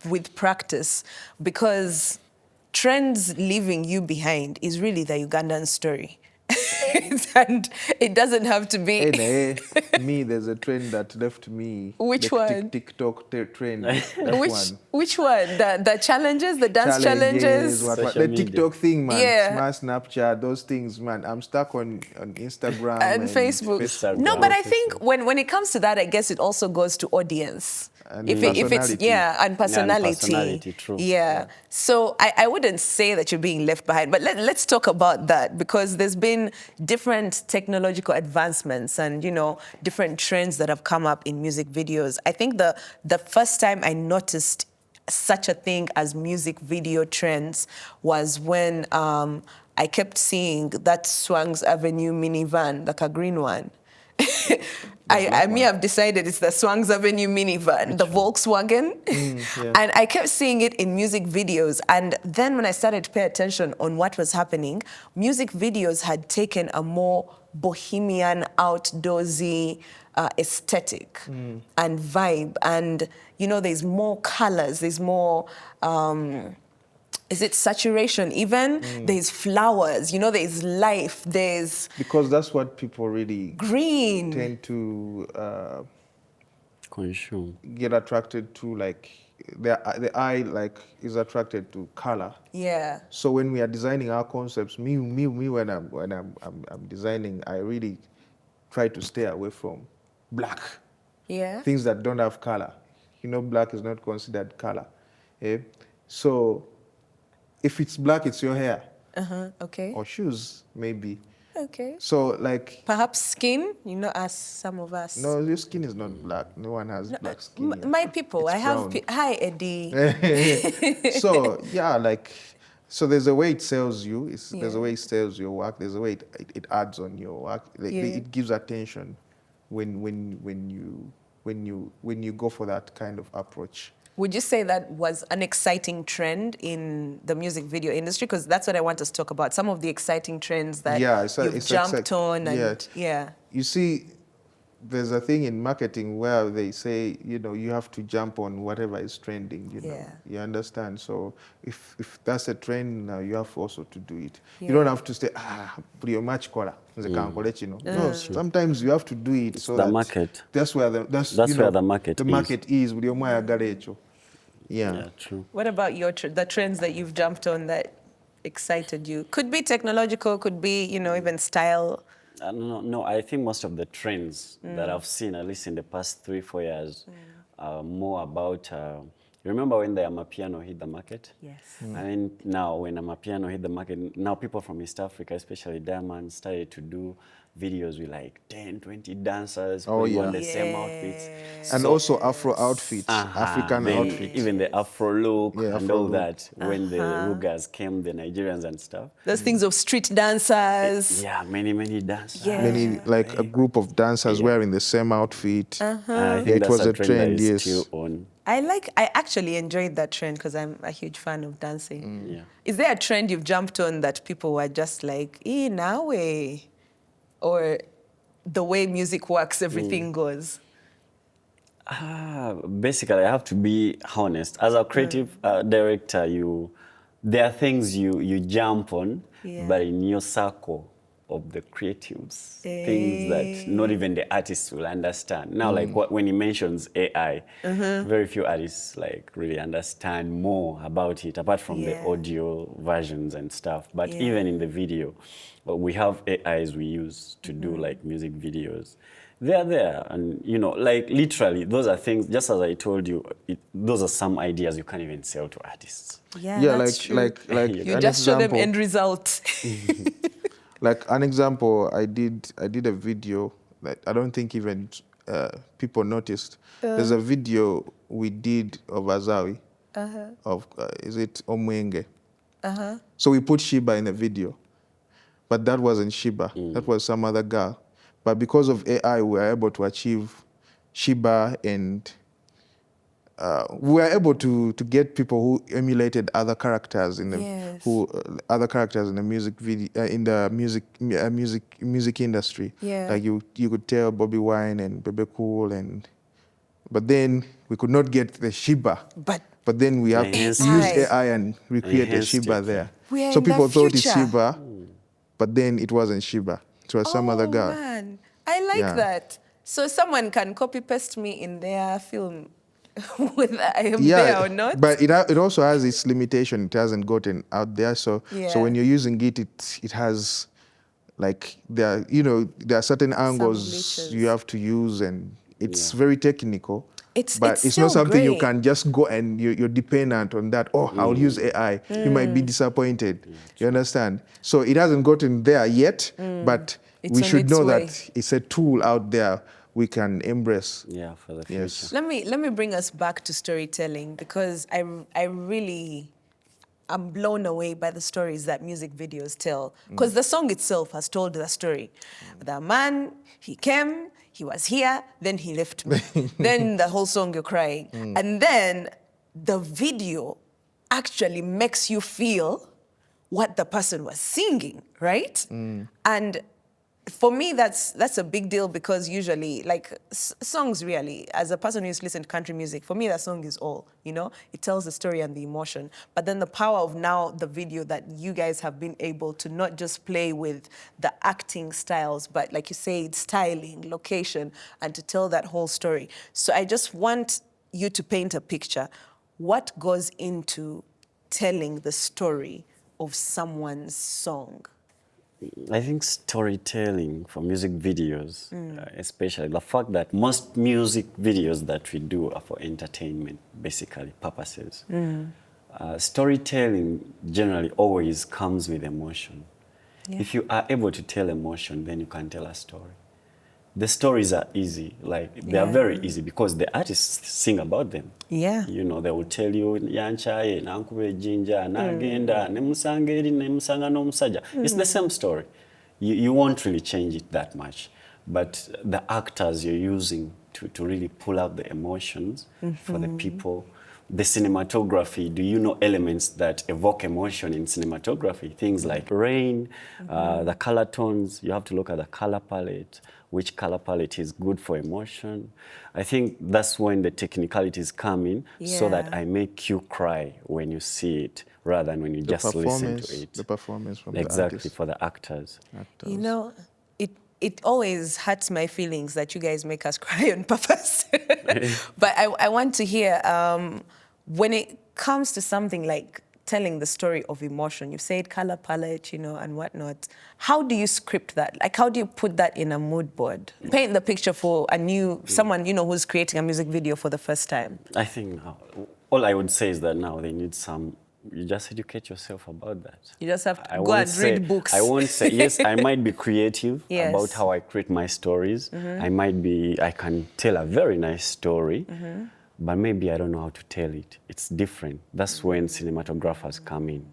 with practice, because trends leaving you behind is really the Ugandan story. And it doesn't have to be. Me, there's a trend that left me. Which the one? TikTok trend. That one. Which one? The challenges, the dance challenges. Social The media. TikTok thing, man. Yeah. Snapchat, those things, man. I'm stuck on Instagram And Facebook. No, but I think when it comes to that, I guess it also goes to audience. And If it's personality. and personality. personality, true. Yeah. So I wouldn't say that you're being left behind, but let's talk about that, because there's been different technological advancements and different trends that have come up in music videos. I think the first time I noticed such a thing as music video trends was when I kept seeing that Swangs Avenue minivan, like a green one. I've decided it's the Swangs Avenue minivan, the Volkswagen. Yeah. And I kept seeing it in music videos. And then when I started to pay attention on what was happening, music videos had taken a more bohemian, outdoorsy aesthetic and vibe. And, you know, there's more colors, there's more... is it saturation even? There's flowers, you know, there's life, there's... Because that's what people really green. tend to Consume. get attracted to, like the eye like is attracted to color. Yeah. So when we are designing our concepts, me when I'm designing, I really try to stay away from black. Yeah. Things that don't have color. You know, black is not considered color. Eh? So if it's black, it's your hair. Okay. Or shoes, maybe. Okay. So like... Perhaps skin, you know, as some of us. No, your skin is not black. No one has black skin. Here. My people, It's I have... brown. Hi, Eddie. So, yeah, like... So there's a way it sells you. There's a way it sells your work. There's a way it adds on your work. Like, it gives attention when you go for that kind of approach. Would you say that was an exciting trend in the music video industry? Because that's what I want us to talk about. Some of the exciting trends that you've jumped on. And, You see, there's a thing in marketing where they say, you know, you have to jump on whatever is trending, you know. You understand? So if that's a trend now, you have also to do it. You don't have to say, put your match color. No, sometimes you have to do it. It's so the that market. That's where the where the market is. With your Yeah, true. what about the trends that you've jumped on that excited you? Could be technological, could be, you know, even style. No, I think most of the trends that I've seen, at least in the past 3-4 years, are more about... you remember when the Amapiano hit the market? Yes. And now when Amapiano hit the market, now people from East Africa, especially Diamond, started to do videos with like 10, 20 dancers putting on the same outfits. And also Afro outfits, African outfits. Even the Afro look and all look. that. When the Rugas came, the Nigerians and stuff. Those things of street dancers. Yeah, many dancers. Yeah. Many, like a group of dancers wearing the same outfit. I think It that's was a that trend, is yes. still on. I actually enjoyed that trend because I'm a huge fan of dancing. Yeah. Is there a trend you've jumped on that people were just like, now way? Or the way music works, everything goes? Basically, I have to be honest. As a creative director, there are things you jump on, but in your circle of the creatives, things that not even the artists will understand. Now, like when he mentions AI, very few artists like really understand more about it, apart from the audio versions and stuff. But even in the video, we have AIs we use to do like music videos. They're there, and you know, like literally, those are things. Just as I told you, those are some ideas you can't even sell to artists. Yeah, that's true. like You just show them end result. Like an example, I did a video that I don't think even people noticed. There's a video we did of Azawi, of is it Omwenge? So we put Shiba in the video, but that wasn't Shiba. That was some other girl. But because of AI, we were able to achieve Shiba, and we were able to get people who emulated other characters in the music video in the music industry. Like you could tell Bobby Wine and Bebe Cool, but then we could not get the Shiba. But then we have to use AI and recreate the Shiba there. So people thought it's Shiba, but then it wasn't Shiba. It was some other girl. Man. I like that. So someone can copy paste me in their film, whether I am there or not. But it also has its limitation. It hasn't gotten out there. So when you're using it, it has like there are certain angles you have to use, and it's very technical. But it's not something you can just go and you're dependent on that. Oh, I'll use AI. You might be disappointed. You understand? So it hasn't gotten there yet, but we should know that it's a tool out there we can embrace. Yeah, for the future. Let me bring us back to storytelling, because I really I'm blown away by the stories that music videos tell. Because the song itself has told the story. The man, he came, he was here, then he left me. Then the whole song you're crying. And then the video actually makes you feel what the person was singing, right? And for me, that's a big deal because usually, like songs really, as a person who's listened to country music, for me that song is all, you know? It tells the story and the emotion. But then the power of now the video that you guys have been able to not just play with the acting styles, but like you say, styling, location, and to tell that whole story. So I just want you to paint a picture. What goes into telling the story of someone's song? I think storytelling for music videos, especially the fact that most music videos that we do are for entertainment, basically, purposes. Storytelling generally always comes with emotion. Yeah. If you are able to tell emotion, then you can tell a story. The stories are easy, like they are very easy because the artists sing about them. Yeah. You know, they will tell you, yanchaye, nankube jinja, nagenda, nemusangeri, nemusanga no musaja. It's the same story. You won't really change it that much. But the actors you're using to really pull out the emotions for the people. The cinematography, do you know elements that evoke emotion in cinematography? Things like rain, the color tones, you have to look at the color palette, which color palette is good for emotion. I think that's when the technicalities come in so that I make you cry when you see it rather than when you just listen to it. The performance from the Exactly, artist. for the actors. You know, it always hurts my feelings that you guys make us cry on purpose. But I want to hear, when it comes to something like telling the story of emotion, you said color palette, you know, and whatnot. How do you script that? Like, how do you put that in a mood board? Paint the picture for someone, you know, who's creating a music video for the first time. I think all I would say is that now they need you just educate yourself about that. You just have to go and read books. I won't say, yes, I might be creative about how I create my stories. I can tell a very nice story, but maybe I don't know how to tell it. It's different. That's when cinematographers come in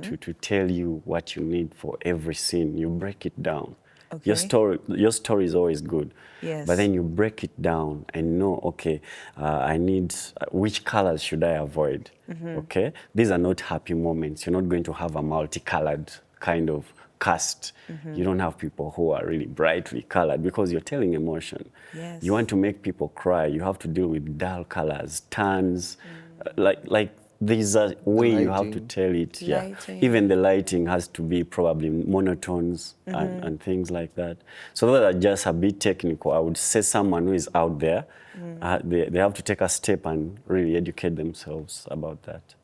to tell you what you need for every scene. You break it down. Okay. Your story is always good. Yes. But then you break it down and know, okay, I need, which colors should I avoid? Okay? These are not happy moments. You're not going to have a multicolored kind of cast. You don't have people who are really brightly colored because you're telling emotion. Yes. You want to make people cry, you have to deal with dull colors, tons, like there's a way you have to tell it. Lighting. Even the lighting has to be probably monotones and things like that. So those are just a bit technical. I would say someone who is out there, they have to take a step and really educate themselves about that.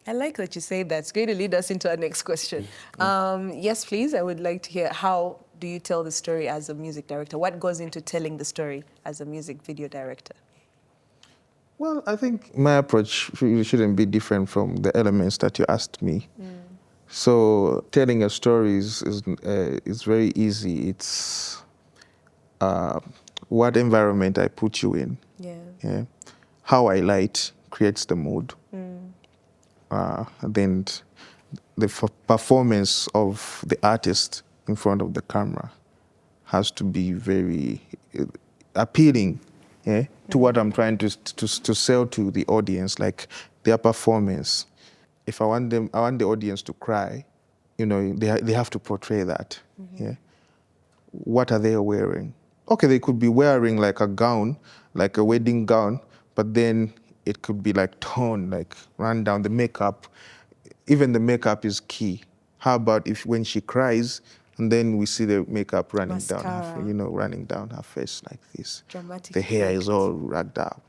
I like that you say that. It's going to lead us into our next question. Yes, please. I would like to hear, how do you tell the story as a music director? What goes into telling the story as a music video director? Well, I think my approach shouldn't be different from the elements that you asked me. So telling a story is very easy. It's what environment I put you in. Yeah. How I light creates the mood. Then the performance of the artist in front of the camera has to be very appealing, to what I'm trying to sell to the audience, like their performance. If I want the audience to cry, you know, they have to portray that. Yeah. What are they wearing? Okay, they could be wearing like a gown, like a wedding gown, but then it could be like torn, like run down. The makeup, even the makeup is key. How about if when she cries, and then we see the makeup running down her face like this. Dramatic the hair effect. is all rugged out.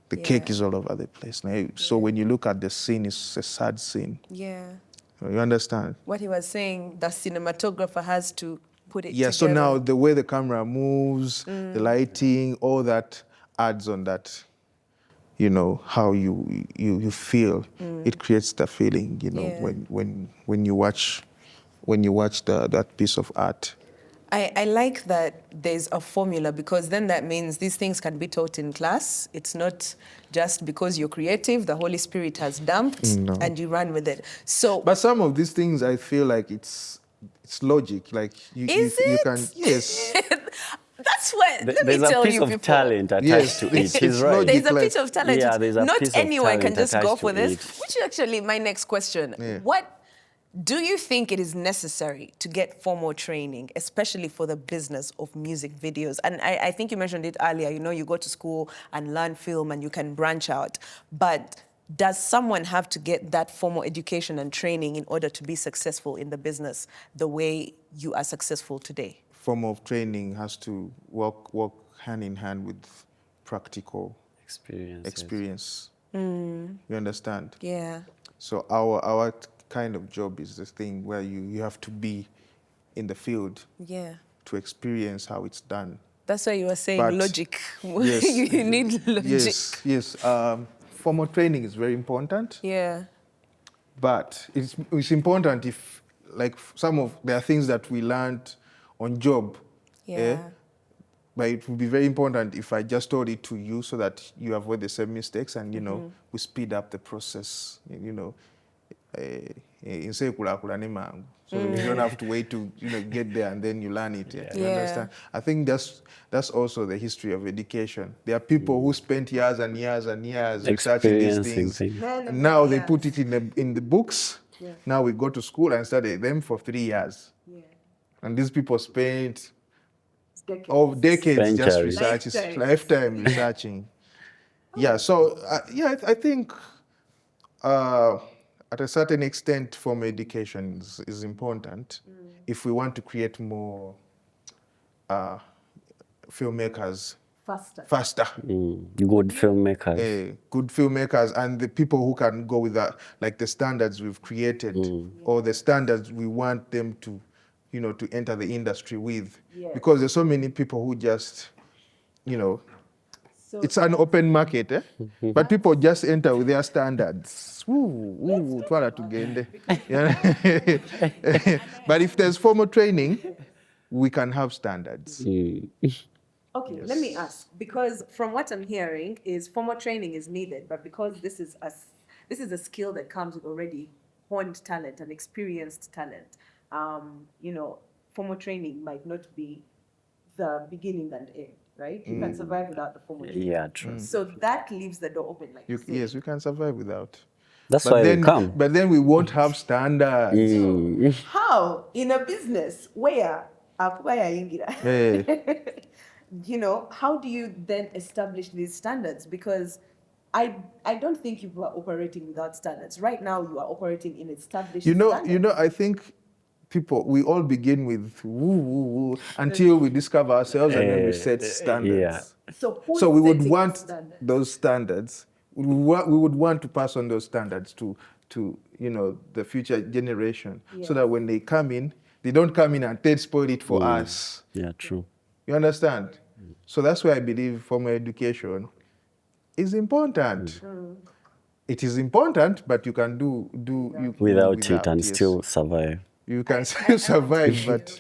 The cake is all over the place. Now, so when you look at the scene, it's a sad scene. Yeah. You understand? What he was saying, the cinematographer has to put it together. So now the way the camera moves, the lighting, all that adds on that, you know, how you feel. It creates the feeling, you know, when you watch that piece of art. I like that there's a formula, because then that means these things can be taught in class. It's not just because you're creative, the Holy Spirit has dumped No. and you run with it. So But some of these things, I feel like it's logic. Like is you it? can, yes. That's what, let me There's a tell piece you of people. talent attached Yes, to it. it's He's right. logic. There's a like- bit of talent. Yeah, there's a Not piece of anyone can talent just go attached for to this, it. which is actually my next question. Yeah. What do you think it is necessary to get formal training, especially for the business of music videos? And I think you mentioned it earlier, you know, you go to school and learn film and you can branch out. But does someone have to get that formal education and training in order to be successful in the business the way you are successful today? Form of training has to work hand in hand with practical experience. You understand? Yeah. So our kind of job is this thing where you have to be in the field Yeah. to experience how it's done. That's why you were saying But- logic. Yes. You need logic. Yes. Formal training is very important, Yeah. but it's important if, like, there are things that we learned on job. Yeah. But it would be very important if I just told it to you so that you avoid the same mistakes and, you know, we speed up the process, you know. So you don't have to wait to, you know, get there and then you learn it. You Yeah. understand? I think that's also the history of education. There are people who spent years and years and years researching these Experiencing things. things. And now they put it in the books. Yeah. Now we go to school and study them for 3 years. Yeah. And these people spent decades just Centuries. researching, lifetime researching. Yeah, so I think at a certain extent, formal education is important if we want to create more filmmakers faster. Good filmmakers. Good filmmakers and the people who can go with that, like the standards we've created or the standards we want them to, you know, to enter the industry with. Yes. Because there's so many people who just, you know, it's an open market, but people just enter with their standards. Twala tugende. But if there's formal training, we can have standards. Okay, yes. Let me ask, because from what I'm hearing is formal training is needed, but because this is a skill that comes with already honed talent and experienced talent, you know, formal training might not be the beginning and end, right? You can survive without the formal training. Yeah, true. So that leaves the door open, like yes, you can survive without. That's why they come. But then we won't have standards. So how in a business where you know, how do you then establish these standards? Because I don't think you are operating without standards. Right now, you are operating in established standards. You know, I think we all begin with woo until we discover ourselves and then we set standards. Yeah. So we would want those standards. We would want to pass on those standards to you know, the future generation, so that when they come in, they don't come in and they'd spoil it for us. Yeah, true. You understand? So that's why I believe formal education is important. It is important, but you can do without it and still survive. You can still survive, but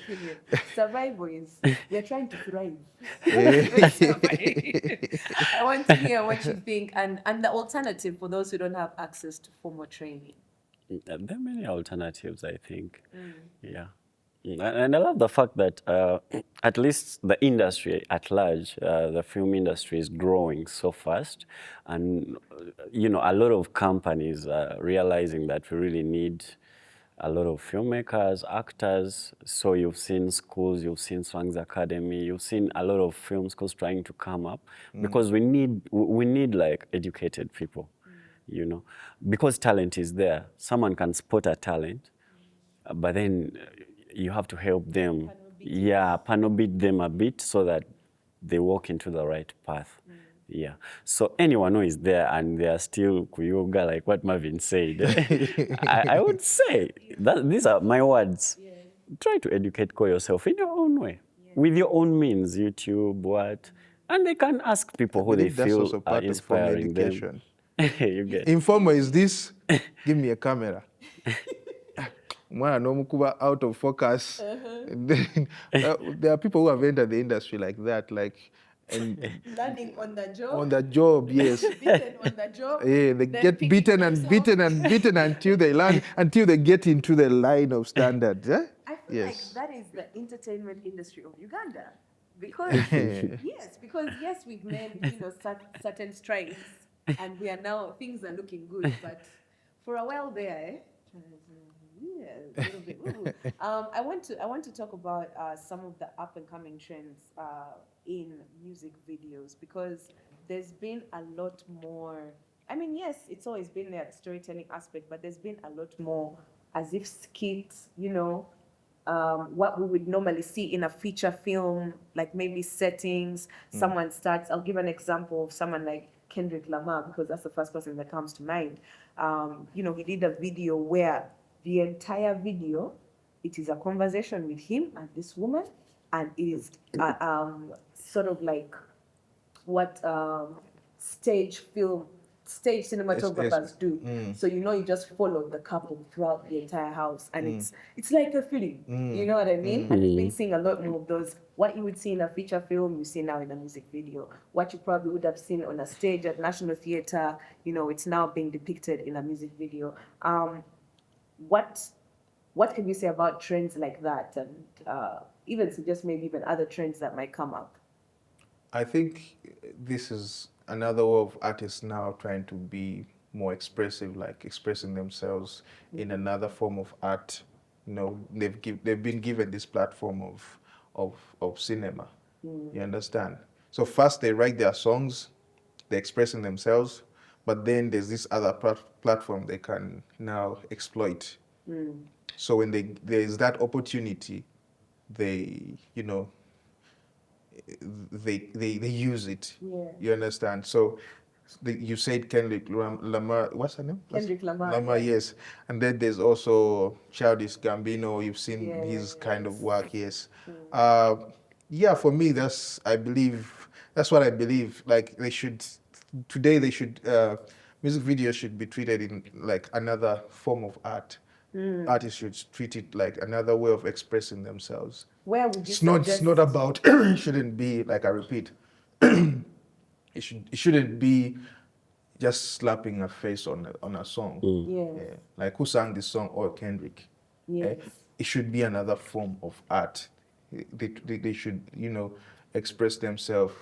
survival is we're trying to thrive. I want to hear what you think and the alternative for those who don't have access to formal training. There are many alternatives, I think. Yeah. And I love the fact that at least the industry at large, the film industry is growing so fast. And, you know, a lot of companies are realizing that we really need a lot of filmmakers, actors. So you've seen schools, you've seen Swang's Academy, you've seen a lot of film schools trying to come up because we need like educated people, you know, because talent is there. Someone can spot a talent, but then you have to help them. Panel beat them a bit so that they walk into the right path. Yeah. So anyone who is there and they are still kuyoga, like what Marvin said, I would say that these are my words. Yeah. Try to educate yourself in your own way, with your own means, YouTube, what, and they can ask people who they feel are inspiring them. You get informal is this. Give me a camera. Mwana nomukuba out of focus. And then, there are people who have entered the industry like that, like, and Learning on the job. on the job, yes. Beaten on the job. Yeah, they then get picking beaten and themselves. beaten and beaten until they learn, until they get into the line of standards. Eh? I feel Yes. like that is the entertainment industry of Uganda. Because, yes, we've made, certain strides and we are now, things are looking good, but for a while there, a little bit. I want to talk about some of the up and coming trends in music videos, because there's been a lot more. I mean, yes, it's always been there, the storytelling aspect, but there's been a lot more as if skits, what we would normally see in a feature film, like maybe settings, someone starts. I'll give an example of someone like Kendrick Lamar, because that's the first person that comes to mind. He did a video where the entire video, it is a conversation with him and this woman, and it is sort of like what stage cinematographers do. So you just follow the couple throughout the entire house, and it's like a film. You know what I mean? And we've been seeing a lot more of those. What you would see in a feature film, you see now in a music video. What you probably would have seen on a stage at National Theatre, it's now being depicted in a music video. What can you say about trends like that, and even suggest maybe even other trends that might come up? I think this is another way of artists now trying to be more expressive, like expressing themselves in another form of art. They've been given this platform of cinema. You understand? So first they write their songs, they're expressing themselves, but then there's this other platform they can now exploit. So when there is that opportunity, they use it. Yeah. You understand? So you said Kendrick Lamar. What's her name? Kendrick Lamar. Lamar, yes. And then there's also Childish Gambino. You've seen his kind of work, yes. For me, that's what I believe. Like today music videos should be treated in like another form of art. Artists should treat it like another way of expressing themselves. Where would you It's not about, it shouldn't be like I repeat, it shouldn't be just slapping a face on a song. Yeah. Like who sang this song? Or Kendrick. Yes. It should be another form of art. They should, express themselves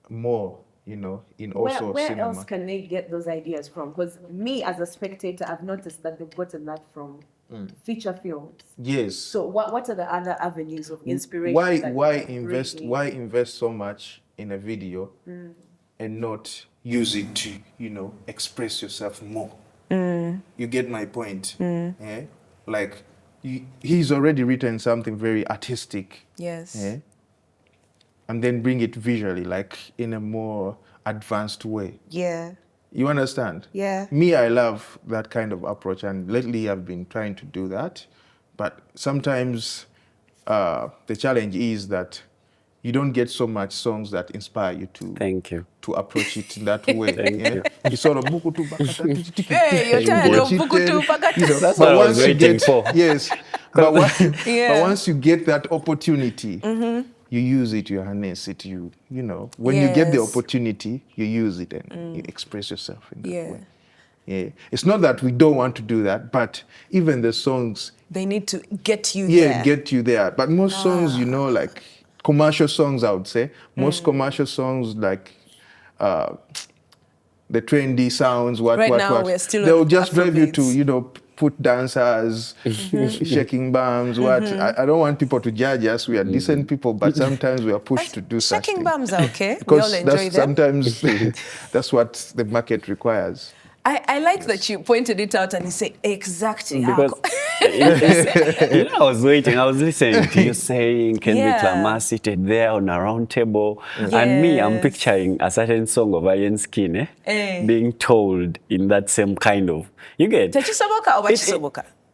more, in also where cinema. else can they get those ideas from? Because me as a spectator, I've noticed that they've gotten that from feature films. Yes. So what are the other avenues of inspiration? Why invest so much in a video and not use it to express yourself more? You get my point? Yeah? Like he's already written something very artistic. Yes. Yeah? And then bring it visually, like in a more advanced way. Yeah. You understand? Yeah. Me, I love that kind of approach, and lately I've been trying to do that. But sometimes the challenge is that you don't get so much songs that inspire you to. Thank you. To approach it in that way. Thank you. You sort of bukutu bakata. Hey, you're tired of bukutu bakata. That's what I was waiting for. Yes. But once you get that opportunity, you use it, you harness it, when you get the opportunity, you use it and you express yourself in that way. Yeah. It's not that we don't want to do that, but even the songs, they need to get you there. Yeah, get you there. But most songs, like commercial songs, I would say, most commercial songs like the trendy sounds, what. We're still they'll just drive you to, put dancers, shaking bums, what. I don't want people to judge us. We are decent people, but sometimes we are pushed to do such Shaking things. bums are okay. Because we all enjoy them. Sometimes that's what the market requires. I like that you pointed it out and you said exactly. Because I was waiting, I was listening to you saying Kendrick Lamar seated there on a round table. And me, I'm picturing a certain song of Iron Skin being told in that same kind of, you get?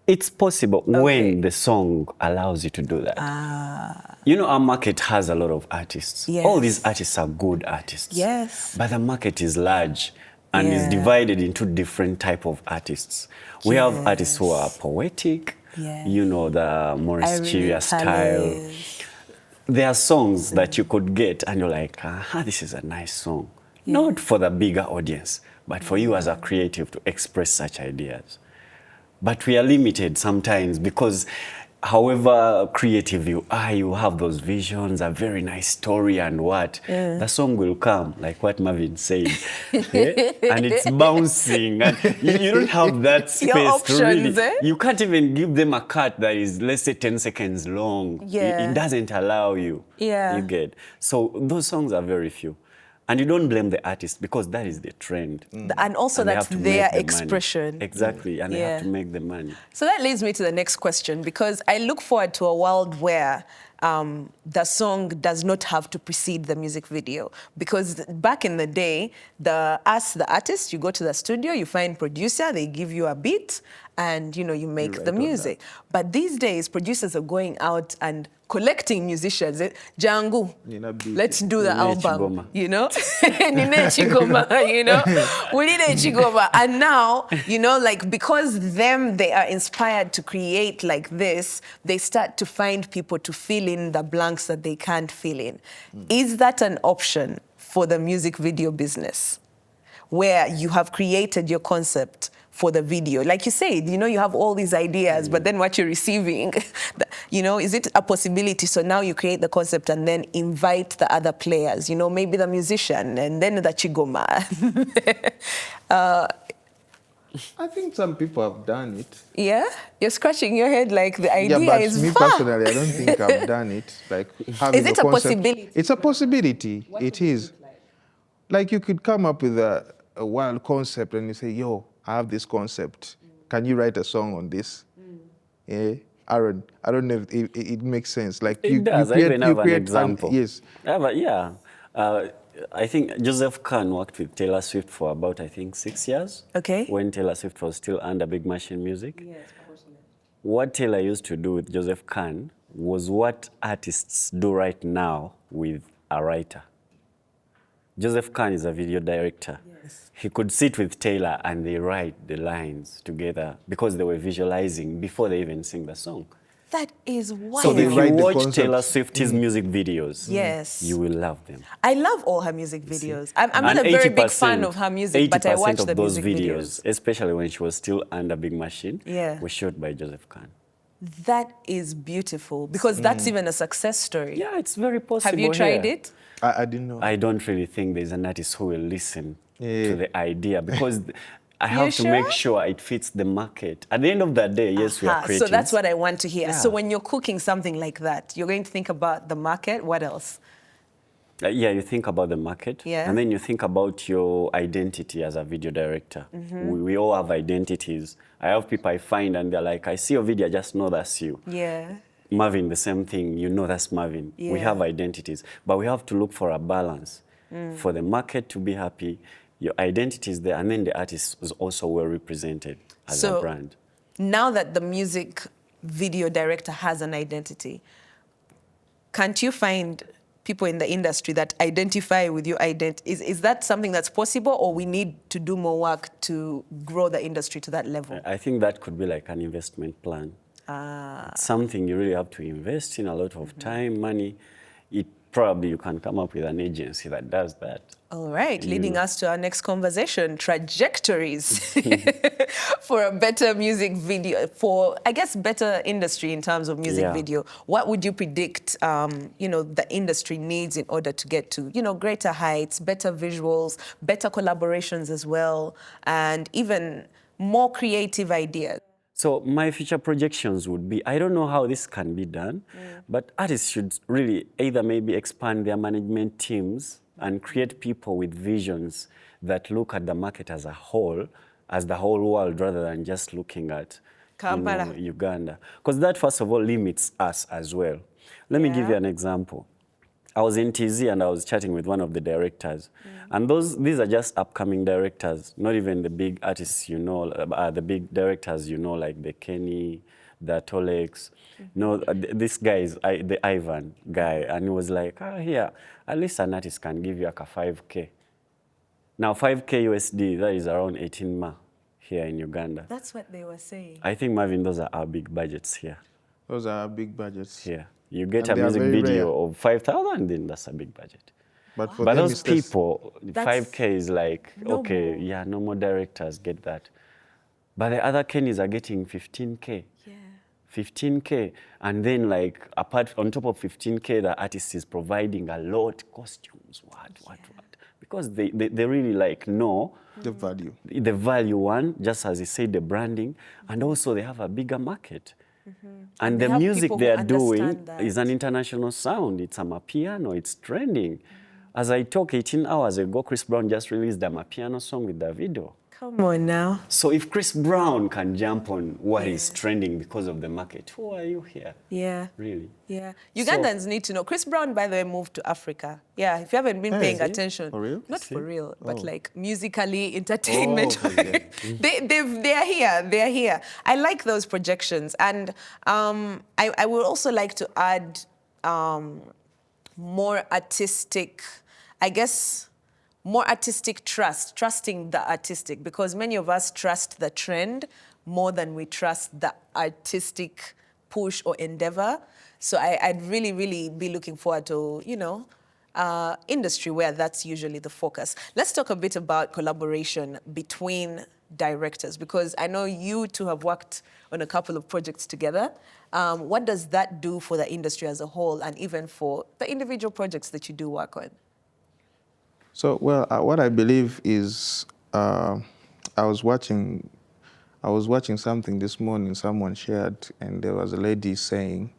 It's possible when the song allows you to do that. Our market has a lot of artists. Yes. All these artists are good artists. Yes. But the market is large and is divided into different type of artists. We have artists who are poetic, Yes. you know, the Maurice Chiria style. Yes. There are songs that you could get and you're like, aha, this is a nice song. Yeah. Not for the bigger audience, but for you as a creative to express such ideas. But we are limited sometimes because however creative you are, you have those visions, a very nice story and what, the song will come, like what Marvin said, and it's bouncing, and you don't have that space Your options, to really, eh? you can't even give them a cut that is, let's say, 10 seconds long. Yeah. It doesn't allow you. Yeah. You get. So those songs are very few. And you don't blame the artist because that is the trend. And also And they that's have to their make the expression. money. Exactly, and they Yeah. have to make the money. So that leads me to the next question, because I look forward to a world where the song does not have to precede the music video. Because back in the day, the artist, you go to the studio, you find producer, they give you a beat, and you make the write on music. But these days, producers are going out and collecting musicians. Django, Nina beat. let's do the Nina album. Chigoma. Nina Chigoma, Nina Chigoma. And now, like, because they are inspired to create like this, they start to find people to fill in the blanks that they can't fill in. Is that an option for the music video business, where you have created your concept for the video? Like you said, you have all these ideas, but then what you're receiving, is it a possibility? So now you create the concept and then invite the other players, maybe the musician and then the Chigoma. I think some people have done it. Yeah? You're scratching your head like the idea Yeah, but is me far. personally, I don't think I've done it. Like having Is it a a concept. possibility? It's a possibility. It is. Like you could come up with a wild concept and you say, yo, I have this concept. Can you write a song on this? Yeah. Aaron, I don't know if it makes sense. Like It does. I even have an example. Yes. Yeah. I think Joseph Kahn worked with Taylor Swift for about, 6 years. Okay. When Taylor Swift was still under Big Machine Music. Yes, what Taylor used to do with Joseph Kahn was what artists do right now with a writer. Joseph Kahn is a video director. Yes. He could sit with Taylor and they write the lines together because they were visualizing before they even sing the song. That is wild. So they if write you the watch concepts. Taylor Swift's music videos, Yes. you will love them. I love all her music videos. I'm not And a very big fan of her music, but I 80% watch of the those music videos, especially when she was still under Big Machine, Yeah. were shot by Joseph Kahn. That is beautiful, because that's even a success story. Yeah, it's very possible. Have you tried here. it? I didn't know. I don't really think there's an artist who will listen Yeah. to the idea because I have to make sure it fits the market. At the end of the day, yes, we are creative. So that's what I want to hear. Yeah. So when you're cooking something like that, you're going to think about the market. What else? Yeah, you think about the market, Yeah. and then you think about your identity as a video director. We all have identities. I have people I find and they're like, I see your video, I just know that's you. Yeah. Marvin, the same thing, you know that's Marvin. We Yeah. have identities, but we have to look for a balance. For the market to be happy, your identity is there, and then the artist is also well represented as a brand. Now that the music video director has an identity, can't you find people in the industry that identify with your identity? Is that something that's possible, or we need to do more work to grow the industry to that level? I think that could be like an investment plan. It's something you really have to invest in a lot of time, money. Probably you can come up with an agency that does that. All right, leading us to our next conversation, trajectories for a better music video, for, I guess, better industry in terms of music video. What would you predict, the industry needs in order to get to, greater heights, better visuals, better collaborations as well, and even more creative ideas? So my future projections would be, I don't know how this can be done, but artists should really either maybe expand their management teams and create people with visions that look at the market as a whole, as the whole world, rather than just looking at Uganda. Because that, first of all, limits us as well. Let me give you an example. I was in TZ and I was chatting with one of the directors. And these are just upcoming directors, not even the big artists, the big directors, like the Kenny, the Tolex. No, this guy is the Ivan guy. And he was like, here, at least an artist can give you like a 5K. Now, 5K USD, that is around 18 ma. here in Uganda. That's what they were saying. I think, Marvin, those are our big budgets here. Those are big budgets. Here. You get And a they are music very video rare. of 5,000, then that's a big budget. But for But them, those it's this. people, That's 5K is like, okay, normal. yeah, no more directors get that. But the other Kenyans are getting 15K. Yeah. 15K. And then like, apart, on top of 15K, the artist is providing a lot, costumes, what. Because they really like know The value. the value one, just as he said, the branding, and also they have a bigger market. And they the have music people they who are doing understand that. is an international sound. It's a Amapiano, it's trending. As I talk, 18 hours ago, Chris Brown just released a Amapiano song with the video. Come on now. So if Chris Brown can jump on what is trending because of the market, who are you here? Yeah. Really? Yeah. Ugandans need to know. Chris Brown, by the way, moved to Africa. Yeah, if you haven't been paying attention. For real? Not for real, but Oh. like musically, entertainment. Oh, okay. they are here. They are here. I like those projections. And I would also like to add more artistic, I guess, more artistic trusting the artistic, because many of us trust the trend more than we trust the artistic push or endeavor. So I'd really, really be looking forward to, industry where that's usually the focus. Let's talk a bit about collaboration between directors, because I know you two have worked on a couple of projects together. What does that do for the industry as a whole, and even for the individual projects that you do work on? So, well, what I believe is, I was watching something this morning. Someone shared, and there was a lady saying,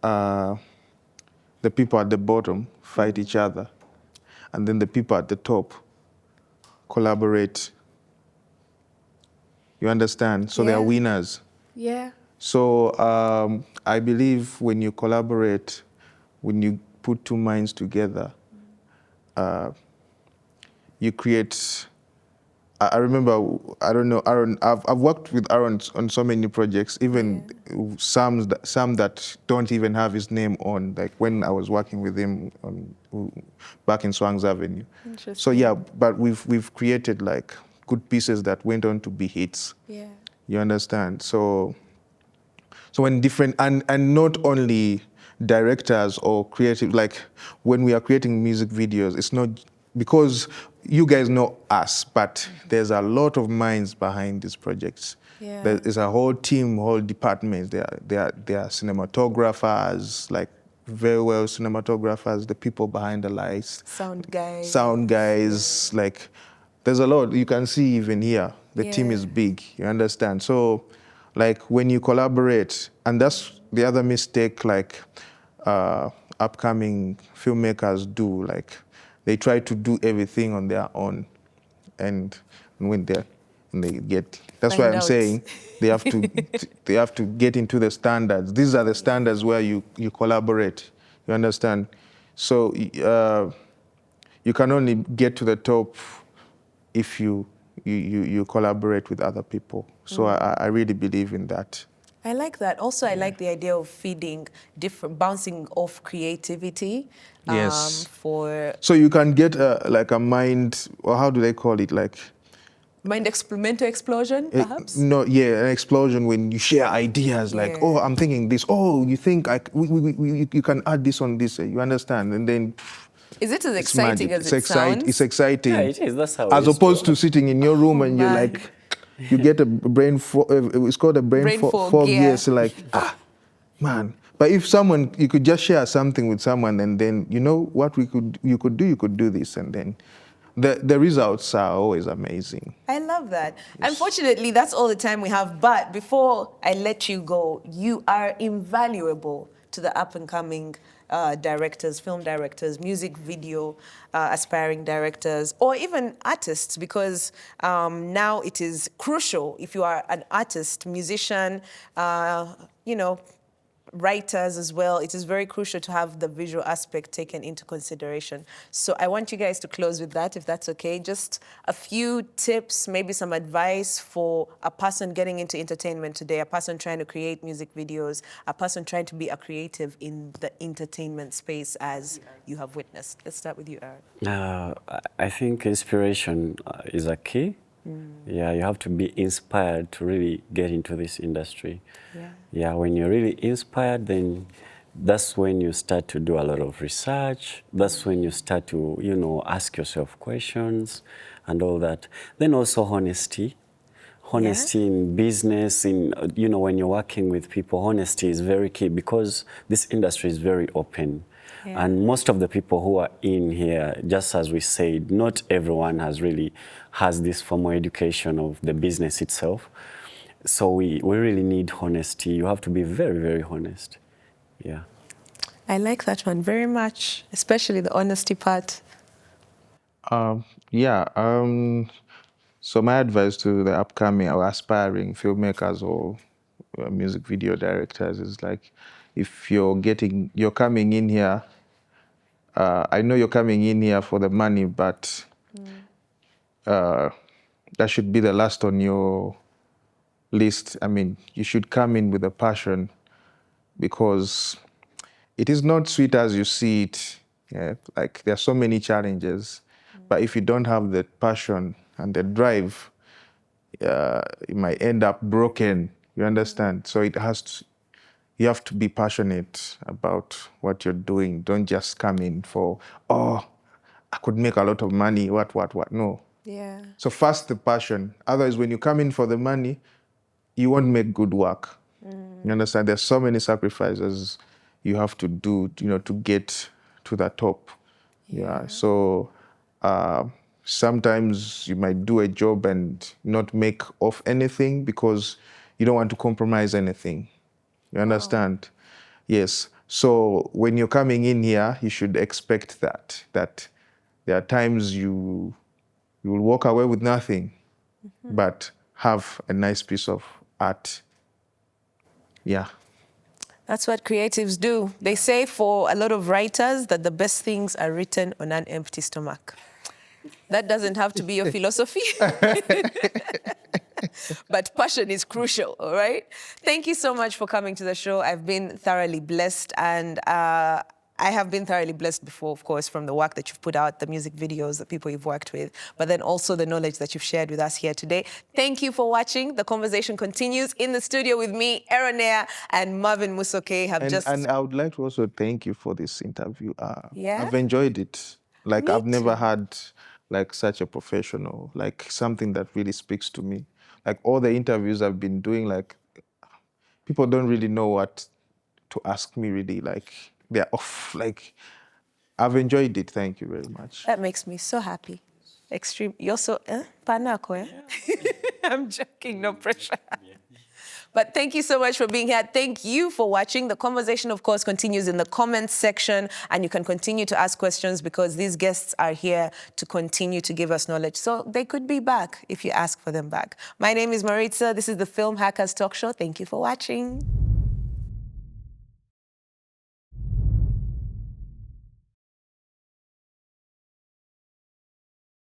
the people at the bottom fight each other, and then the people at the top collaborate. You understand? So they are Yeah. winners. Yeah. So I believe when you collaborate, when you put two minds together, you create. I remember, I don't know, Aaron. I've worked with Aaron on so many projects, even some that don't even have his name on. Like when I was working with him back in Swangs Avenue. Interesting. So yeah, but we've created like good pieces that went on to be hits. Yeah. You understand? So when different, and not only directors or creative, like when we are creating music videos, it's not, because you guys know us, but there's a lot of minds behind these projects. Yeah. There's a whole team, whole departments. There are cinematographers, like very well cinematographers, the people behind the lights. Sound guys. Like there's a lot. You can see even here, the team is big, you understand? So like when you collaborate, and that's the other mistake like upcoming filmmakers do, like they try to do everything on their own, and when they get, that's why I'm saying they have to they have to get into the standards. These are the standards where you collaborate, you understand? So you can only get to the top if you collaborate with other people. So I really believe in that. I like that. Also, I like the idea of feeding bouncing off creativity. Yes. So you can get like a mind, or how do they call it? Like mental explosion, perhaps? No, yeah, an explosion when you share ideas. Like, oh, I'm thinking this. Oh, you think you can add this on this. You understand? And then. Is it as exciting as it sounds? It's exciting. Yeah, it is. That's how as opposed to sitting in your room and you're man. like, you get a brain fog. It's called a brain fog. Yes, like man. But if you could just share something with someone, and then you know what you could do this, and then the results are always amazing. I love that. Yes. Unfortunately, that's all the time we have. But before I let you go, you are invaluable to the up-and-coming directors, film directors, music video aspiring directors, or even artists, because now it is crucial if you are an artist, musician, writers as well, it is very crucial to have the visual aspect taken into consideration. So I want you guys to close with that, if that's okay. Just a few tips, maybe some advice for a person getting into entertainment today, a person trying to create music videos, a person trying to be a creative in the entertainment space as you have witnessed. Let's start with you, Aaron. I think inspiration is a key. Yeah, you have to be inspired to really get into this industry. Yeah, when you're really inspired, then that's when you start to do a lot of research. That's when you start to, you know, ask yourself questions and all that. Then also honesty. Honesty in business, in, you know, when you're working with people, honesty is very key because this industry is very open. And most of the people who are in here, just as we said, not everyone has this formal education of the business itself. So we really need honesty. You have to be very, very honest. Yeah. I like that one very much, especially the honesty part. Yeah. So my advice to the upcoming or aspiring filmmakers or music video directors is like, if you're coming in here, I know you're coming in here for the money, but that should be the last on your list. I mean, you should come in with a passion because it is not sweet as you see it. Yeah? Like there are so many challenges, but if you don't have the passion and the drive, it might end up broken. You understand? So you have to be passionate about what you're doing. Don't just come in for, oh, I could make a lot of money, what. No. Yeah. So first the passion. Otherwise, when you come in for the money, you won't make good work. You understand? There's so many sacrifices you have to do, you know, to get to the top. Yeah. So sometimes you might do a job and not make off anything because you don't want to compromise anything. You understand? Yes. So when you're coming in here, you should expect that there are times you will walk away with nothing, but have a nice piece of art. Yeah. That's what creatives do. They say for a lot of writers that the best things are written on an empty stomach. That doesn't have to be your philosophy. But passion is crucial, all right? Thank you so much for coming to the show. I've been thoroughly blessed, and I have been thoroughly blessed before, of course, from the work that you've put out, the music videos, the people you've worked with, but then also the knowledge that you've shared with us here today. Thank you for watching. The conversation continues in the studio with me, Aaronaire, and Marvin Musoke And I would like to also thank you for this interview. Yeah? I've enjoyed it. Like Me I've never too. had like such a professional, like something that really speaks to me. Like all the interviews I've been doing, like people don't really know what to ask me really. Like they're off. Like I've enjoyed it. Thank you very much. That makes me so happy. Extreme. You're so, Panako, eh? I'm joking, no pressure. But thank you so much for being here. Thank you for watching. The conversation, of course, continues in the comments section, and you can continue to ask questions because these guests are here to continue to give us knowledge. So they could be back if you ask for them back. My name is Maritza. This is the Film Hackers Talk Show. Thank you for watching.